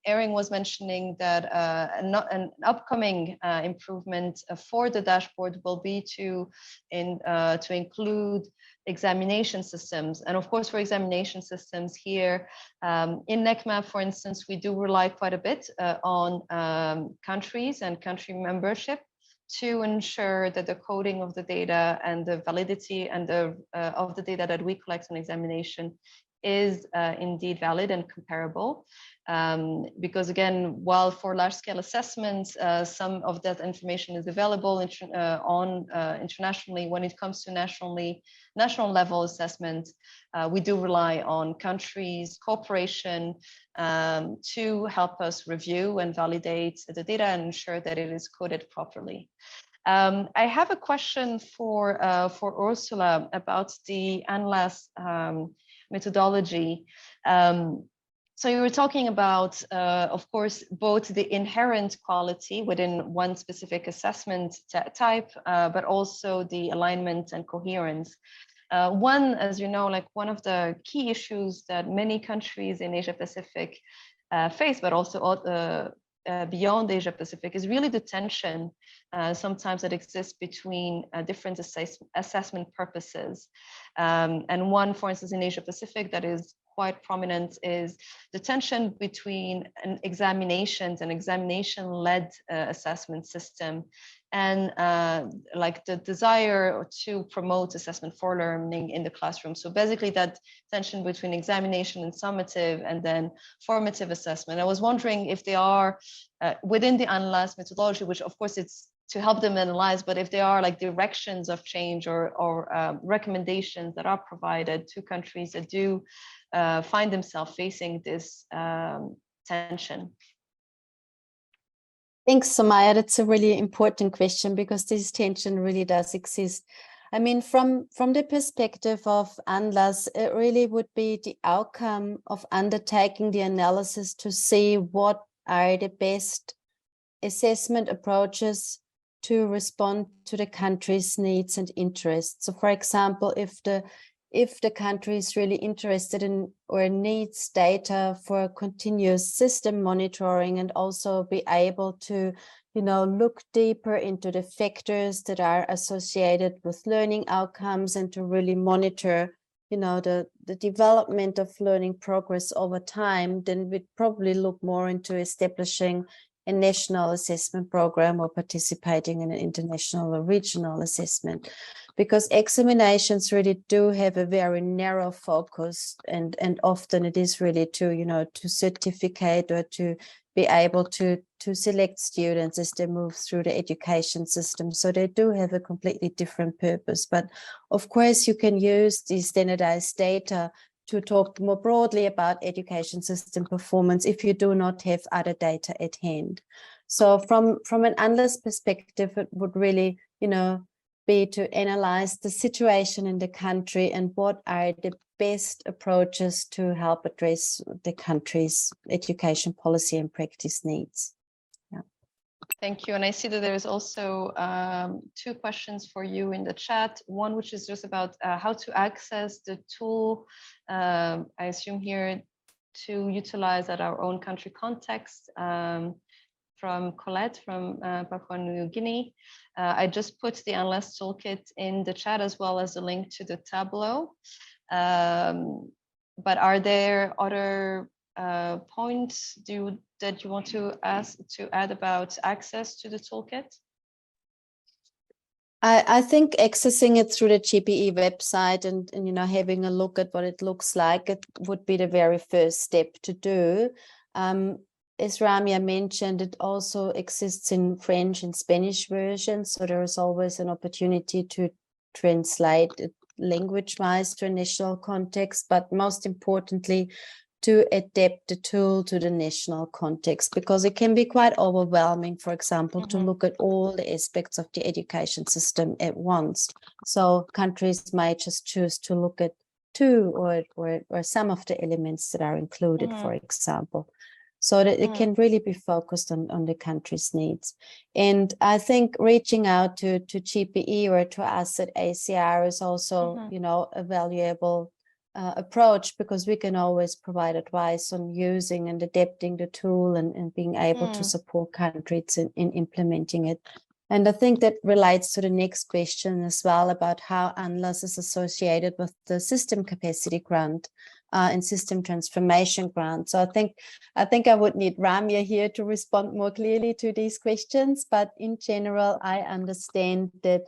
Speaker 1: Erin was mentioning that an upcoming improvement for the dashboard will be to include examination systems. And of course, for examination systems here in NEQMAP, for instance, we do rely quite a bit on countries and country membership to ensure that the coding of the data and the validity and of the data that we collect on examination is indeed valid and comparable. Because again, while for large-scale assessments, some of that information is available internationally, when it comes to national level assessment, we do rely on countries' cooperation to help us review and validate the data and ensure that it is coded properly. I have a question for Ursula about the ANLAS methodology. So you were talking about, of course, both the inherent quality within one specific assessment type, but also the alignment and coherence. One, as you know, like one of the key issues that many countries in Asia Pacific face, but also beyond Asia Pacific, is really the tension sometimes that exists between different assessment purposes. And one, for instance, in Asia Pacific that is quite prominent is the tension between an examination-led assessment system and like the desire to promote assessment for learning in the classroom. So basically that tension between examination and summative and then formative assessment. I was wondering if they are within the ANLAS methodology, which of course it's to help them analyze, but if there are like directions of change or recommendations that are provided to countries that do find themselves facing this tension.
Speaker 2: Thanks, Soumaya. That's a really important question because this tension really does exist. I mean, from the perspective of ANLAS, it really would be the outcome of undertaking the analysis to see what are the best assessment approaches to respond to the country's needs and interests. So, for example, if the country is really interested in or needs data for continuous system monitoring and also be able to, you know, look deeper into the factors that are associated with learning outcomes and to really monitor, you know, the development of learning progress over time, then we'd probably look more into establishing a national assessment program or participating in an international or regional assessment, because examinations really do have a very narrow focus, and often it is really to, you know, to certificate or to be able to select students as they move through the education system. So they do have a completely different purpose. But of course, you can use the standardized data to talk more broadly about education system performance if you do not have other data at hand. So from an ANLAS perspective, it would really, you know, be to analyze the situation in the country and what are the best approaches to help address the country's education policy and practice needs. Yeah.
Speaker 1: Thank you. And I see that there is also two questions for you in the chat. One, which is just about how to access the tool, I assume here to utilize at our own country context, from Colette from Papua New Guinea. I just put the ANLAS toolkit in the chat as well as a link to the Tableau. But are there other points that you want to add about access to the toolkit?
Speaker 2: I think accessing it through the GPE website and you know, having a look at what it looks like, it would be the very first step to do. As Ramya mentioned, it also exists in French and Spanish versions, so there is always an opportunity to translate it language-wise to a national context, but most importantly, to adapt the tool to the national context, because it can be quite overwhelming, for example, to look at all the aspects of the education system at once. So countries might just choose to look at two or some of the elements that are included, for example, so that it can really be focused on the country's needs. And I think reaching out to GPE or to us at ACR is also, you know, a valuable approach, because we can always provide advice on using and adapting the tool and being able to support countries in implementing it. And I think that relates to the next question as well, about how UNLAS is associated with the system capacity grant and system transformation grant. So I think I would need Ramya here to respond more clearly to these questions. But in general, I understand that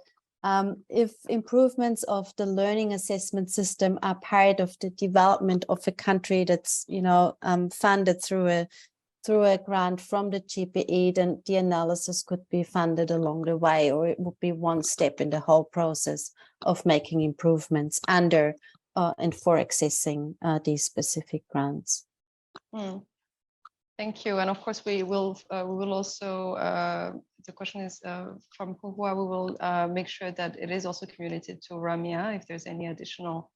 Speaker 2: if improvements of the learning assessment system are part of the development of a country that's, you know, funded through a grant from the GPE, then the analysis could be funded along the way, or it would be one step in the whole process of making improvements under and for accessing these specific grants.
Speaker 1: Thank you. And of course, we will also, the question is from Huhua, we will make sure that it is also communicated to Ramya if there's any additional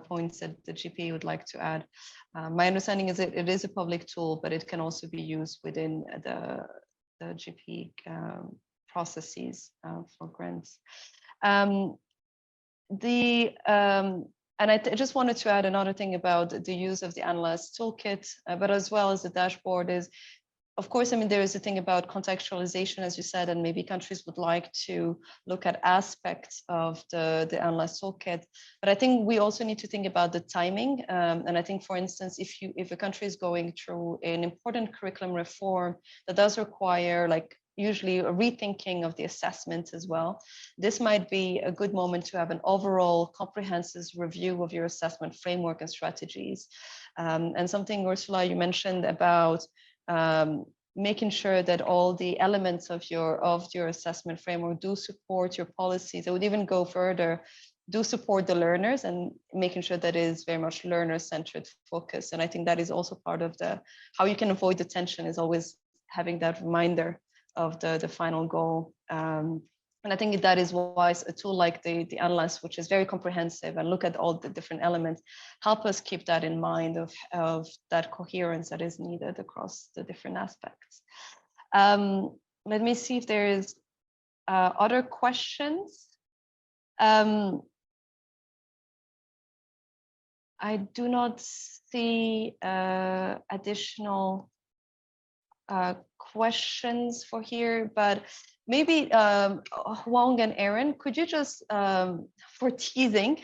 Speaker 1: points that the GPE would like to add. My understanding is that it is a public tool, but it can also be used within the GPE processes for grants. And I just wanted to add another thing about the use of the Analyze toolkit, but as well as the dashboard is, of course, I mean, there is a thing about contextualization, as you said, and maybe countries would like to look at aspects of the Analyze toolkit. But I think we also need to think about the timing. And I think, for instance, if a country is going through an important curriculum reform that does require, like, usually a rethinking of the assessment as well, this might be a good moment to have an overall comprehensive review of your assessment framework and strategies. And something, Ursula, you mentioned about making sure that all the elements of your assessment framework do support your policies. I would even go further, do support the learners, and making sure that it is very much learner-centered focus. And I think that is also part of how you can avoid the tension, is always having that reminder of the final goal. And I think that is why a tool like the Analyze, which is very comprehensive and look at all the different elements, help us keep that in mind of that coherence that is needed across the different aspects. Let me see if there is other questions. I do not see additional questions for here, but maybe Huong and Erin, could you just, for teasing,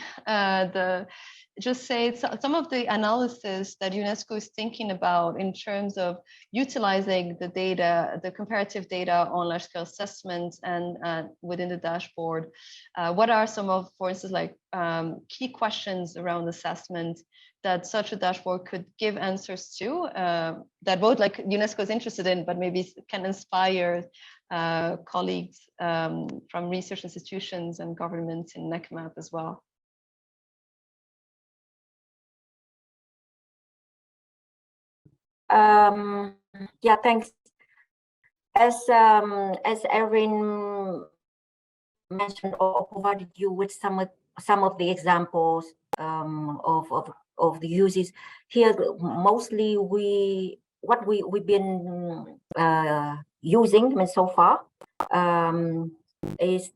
Speaker 1: just say some of the analysis that UNESCO is thinking about in terms of utilizing the data, the comparative data on large-scale assessments and within the dashboard. What are some of, for instance, like key questions around assessment that such a dashboard could give answers to, that both like UNESCO is interested in, but maybe can inspire colleagues from research institutions and governments in NEQMAP as well?
Speaker 4: Yeah, thanks. As Erin mentioned or provided you with some of the examples of the uses here, mostly what we've been using so far is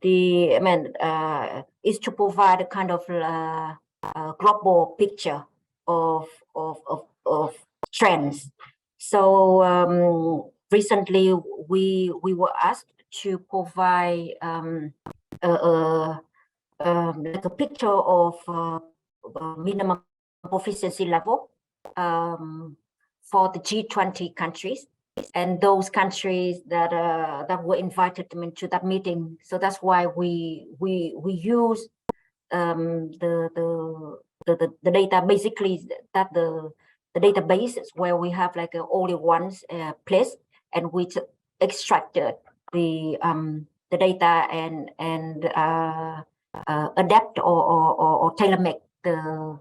Speaker 4: is to provide a kind of global picture of trends. So recently we were asked to provide like a picture of minimum proficiency level for the G20 countries and those countries that were invited to that meeting. So that's why we use the data, basically that the database is where we have like only one place, and we extracted the data and adapt or tailor make the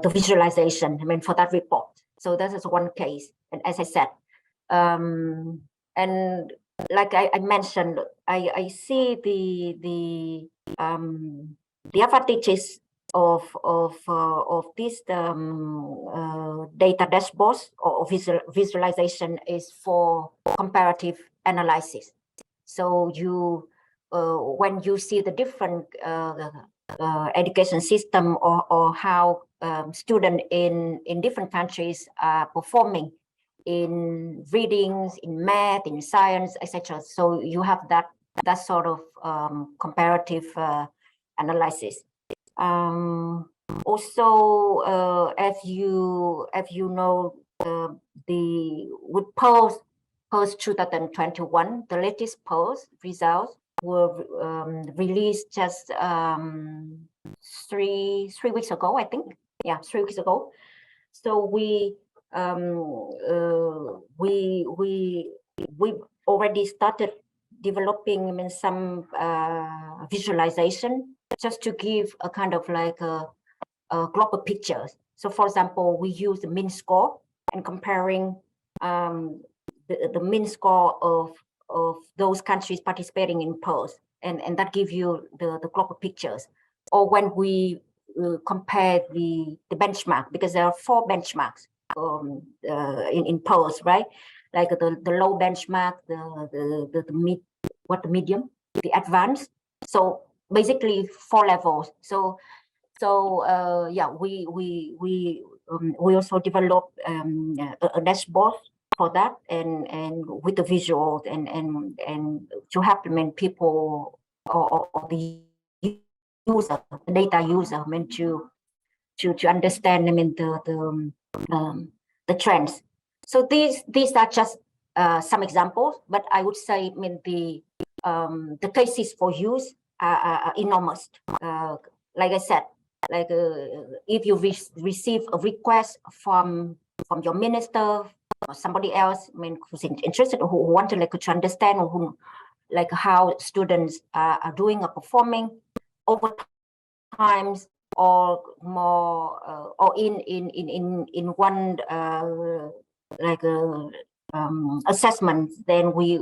Speaker 4: visualization, for that report. So this is one case, and as I said, and like I mentioned, I see the advantages of this data dashboards or visualization is for comparative analysis. So you when you see the different education system, or how students in different countries are performing in readings, in math, in science, etc. So you have that sort of comparative analysis. Also, as you know, with polls 2021, the latest polls results were released just 3 weeks ago, I think. Yeah, 3 weeks ago. So we already started developing some visualization just to give a kind of like a global picture. So, for example, we use the mean score and comparing the mean score of those countries participating in polls, and that gives you the global pictures. Or when we compare the benchmark, because there are 4 benchmarks in polls, right? Like the low benchmark, the mid, the medium, the advanced. So basically 4 levels. So yeah, we also developed a dashboard for that, and with the visuals and to help people or the user, the data user, I mean, to understand, I mean, the trends. So these are just some examples, but I would say, I mean, the cases for use are enormous. Like I said, like if you receive a request from your minister or somebody else, I mean, who's interested, or who want to like to understand, or who like how students are doing or performing over times, or more or in one like assessment, then we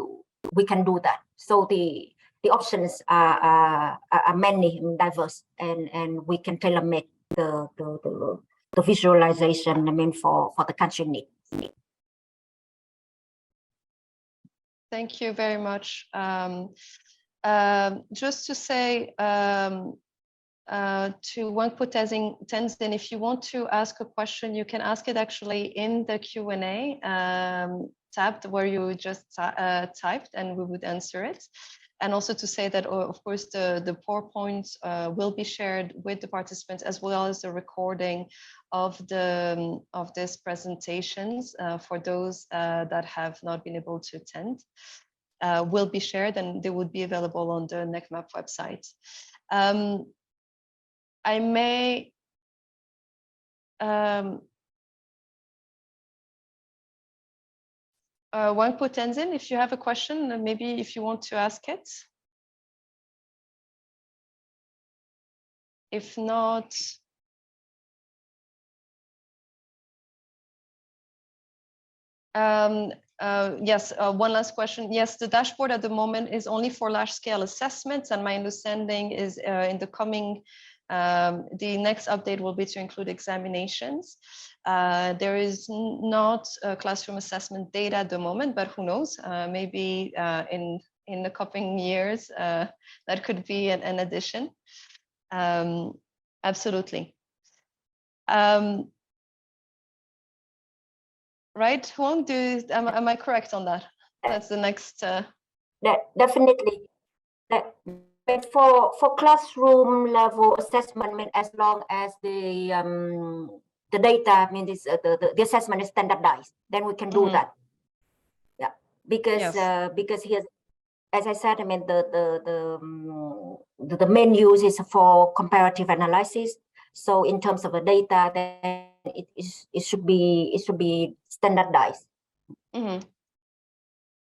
Speaker 4: can do that. So the options are many and diverse, and we can tailor make the visualization, I mean, for the country need.
Speaker 1: Thank you very much. Just to say to Huong Tenzin, if you want to ask a question, you can ask it actually in the Q&A tab where you just typed, and we would answer it. And also to say that, of course, the PowerPoints will be shared with the participants, as well as the recording of these presentations for those that have not been able to attend. Will be shared, and they would be available on the NEQMAP website. I may Huong Tenzin, if you have a question, maybe if you want to ask it. If not, yes, one last question. Yes, the dashboard at the moment is only for large-scale assessments, and my understanding is in the coming, the next update will be to include examinations. There is not classroom assessment data at the moment, but who knows? Maybe in the coming years, that could be an addition. Absolutely. Right, Huong? Am I correct on that? That's the next.
Speaker 4: Definitely. But for classroom level assessment, I mean, as long as the data, I mean, this the assessment is standardized, then we can do that. Yeah, because yes. Because here, as I said, I mean, the main use is for comparative analysis. So in terms of the data, then it should be standardized.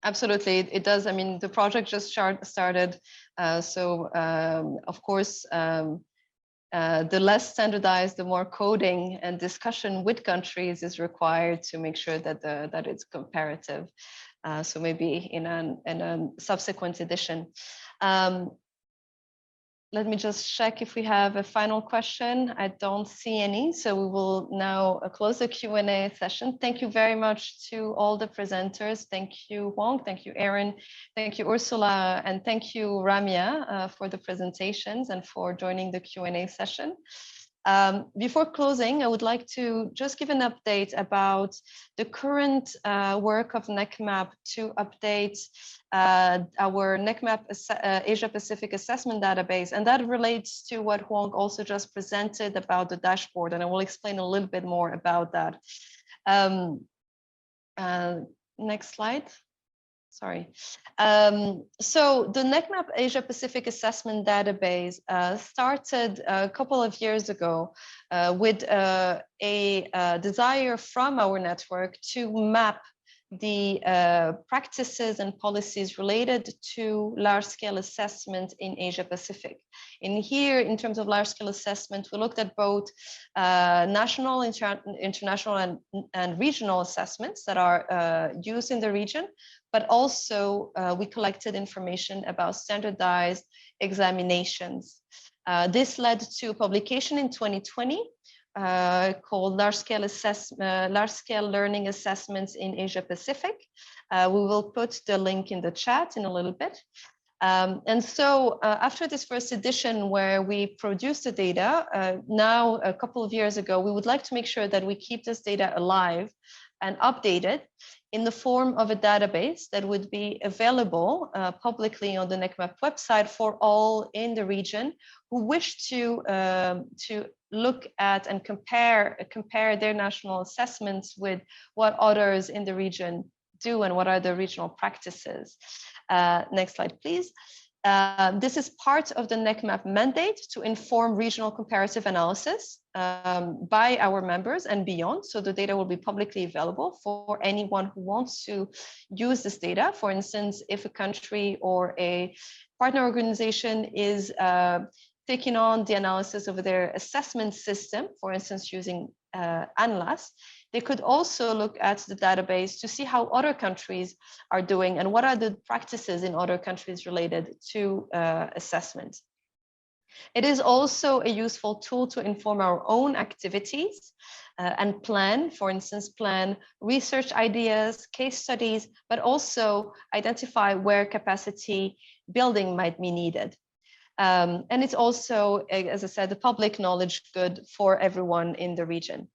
Speaker 1: Absolutely, it does. I mean, the project just started, so of course, the less standardized, the more coding and discussion with countries is required to make sure that that it's comparative. So maybe in a subsequent edition. let me just check if we have a final question. I don't see any, so we will now close the Q&A session. Thank you very much to all the presenters. Thank you, Huong. Thank you, Erin. Thank you, Ursula. And thank you, Ramya, for the presentations and for joining the Q&A session. Before closing, I would like to just give an update about the current work of NEQMAP to update our NEQMAP Asia Pacific Assessment Database. And that relates to what Huong also just presented about the dashboard. And I will explain a little bit more about that. Next slide. Sorry. So the NEQMAP Asia Pacific Assessment Database started a couple of years ago with a desire from our network to map the practices and policies related to large-scale assessment in Asia Pacific. In here, in terms of large-scale assessment, we looked at both national, international, and regional assessments that are used in the region, but also we collected information about standardized examinations. This led to a publication in 2020 called Large-Scale Learning Assessments in Asia Pacific. We will put the link in the chat in a little bit. And so after this first edition where we produced the data, now a couple of years ago, we would like to make sure that we keep this data alive and updated in the form of a database that would be available publicly on the NEQMAP website for all in the region who wish to look at and compare their national assessments with what others in the region do and what are the regional practices. Next slide, please. This is part of the NEQMAP mandate to inform regional comparative analysis by our members and beyond. So the data will be publicly available for anyone who wants to use this data. For instance, if a country or a partner organization is taking on the analysis of their assessment system, for instance, using ANLAS, they could also look at the database to see how other countries are doing and what are the practices in other countries related to assessment. It is also a useful tool to inform our own activities and plan, for instance, plan research ideas, case studies, but also identify where capacity building might be needed. And it's also, as I said, the public knowledge good for everyone in the region.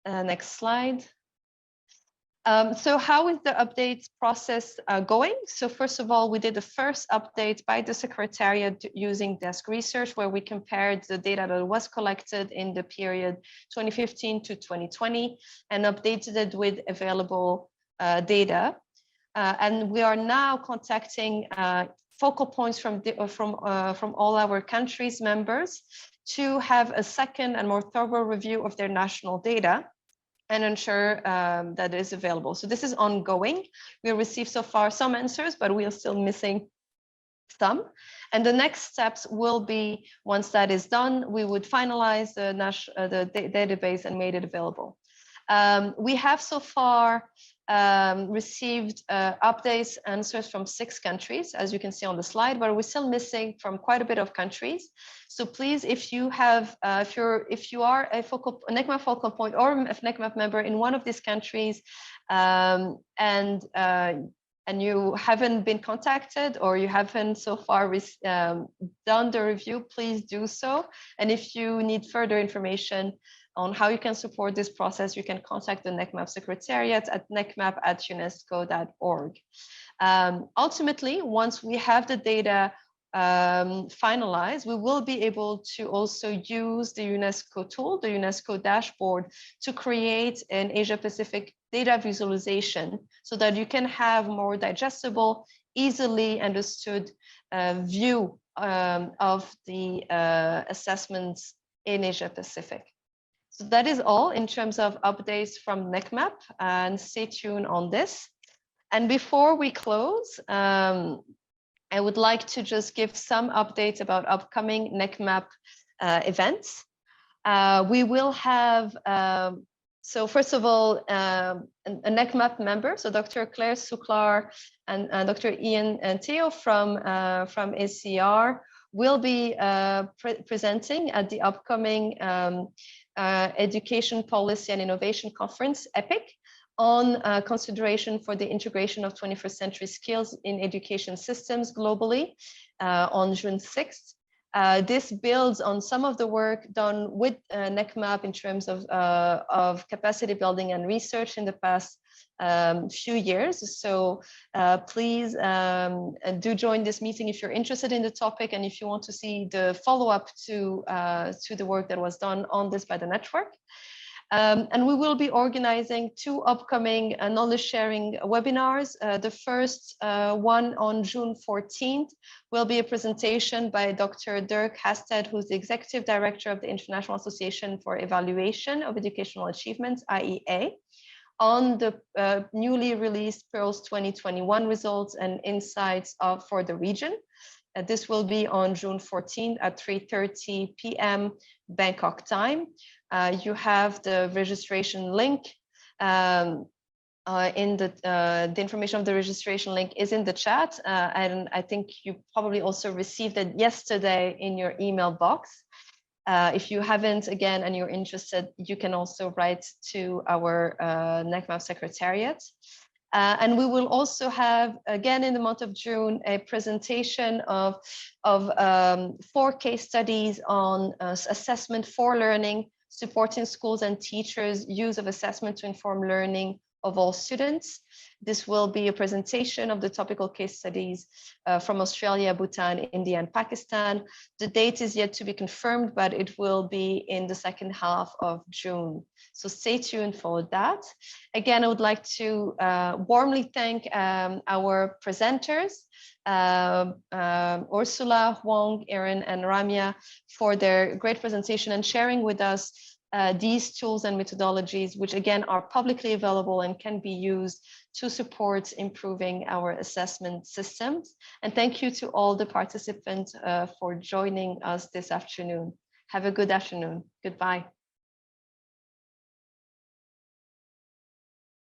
Speaker 1: Next slide. So how is the update process going? So first of all, we did the first update by the Secretariat using desk research, where we compared the data that was collected in the period 2015 to 2020 and updated it with available data. And we are now contacting focal points from all our countries' members to have a second and more thorough review of their national data and ensure that it is available. So this is ongoing. We received so far some answers, but we are still missing some. And the next steps will be, once that is done, we would finalize the database and made it available. We have so far received updates, answers from 6 countries, as you can see on the slide, but we're still missing from quite a bit of countries. So please, if you have, if you are a NEQMAP focal point or a NEQMAP member in one of these countries, and you haven't been contacted or you haven't so far done the review, please do so. And if you need further information on how you can support this process, you can contact the NEQMAP Secretariat at neqmap@unesco.org. Ultimately, once we have the data finalized, we will be able to also use the UNESCO tool, the UNESCO dashboard, to create an Asia-Pacific data visualization so that you can have more digestible, easily understood view of the assessments in Asia-Pacific. So that is all in terms of updates from NEQMAP, and stay tuned on this. And before we close, I would like to just give some updates about upcoming NEQMAP events. We will have So first of all, a NEQMAP member, so Dr. Claire Suklar and Dr. Ian and Theo from ACR will be presenting at the upcoming Education Policy and Innovation Conference, EPIC, on consideration for the integration of 21st century skills in education systems globally on June 6th. This builds on some of the work done with NEQMAP in terms of capacity building and research in the past few years. So please do join this meeting if you're interested in the topic and if you want to see the follow-up to the work that was done on this by the network. And we will be organizing 2 upcoming knowledge sharing webinars. The first one on June 14th will be a presentation by Dr. Dirk Hasted, who's the Executive Director of the International Association for Evaluation of Educational Achievements, IEA, on the newly released PEARLS 2021 results and insights for the region. This will be on June 14th at 3:30 p.m. Bangkok time. You have the registration link in the information of the registration link is in the chat. And I think you probably also received it yesterday in your email box. If you haven't, again, and you're interested, you can also write to our NEQMAP Secretariat. And we will also have, again, in the month of June, a presentation of 4 case studies on assessment for learning, supporting schools and teachers' use of assessment to inform learning of all students. This will be a presentation of the topical case studies from Australia, Bhutan, India, and Pakistan. The date is yet to be confirmed, but it will be in the second half of June. So stay tuned for that. Again, I would like to warmly thank our presenters, Ursula, Huong, Erin, and Ramya, for their great presentation and sharing with us these tools and methodologies, which again are publicly available and can be used to support improving our assessment systems. And thank you to all the participants for joining us this afternoon. Have a good afternoon. Goodbye.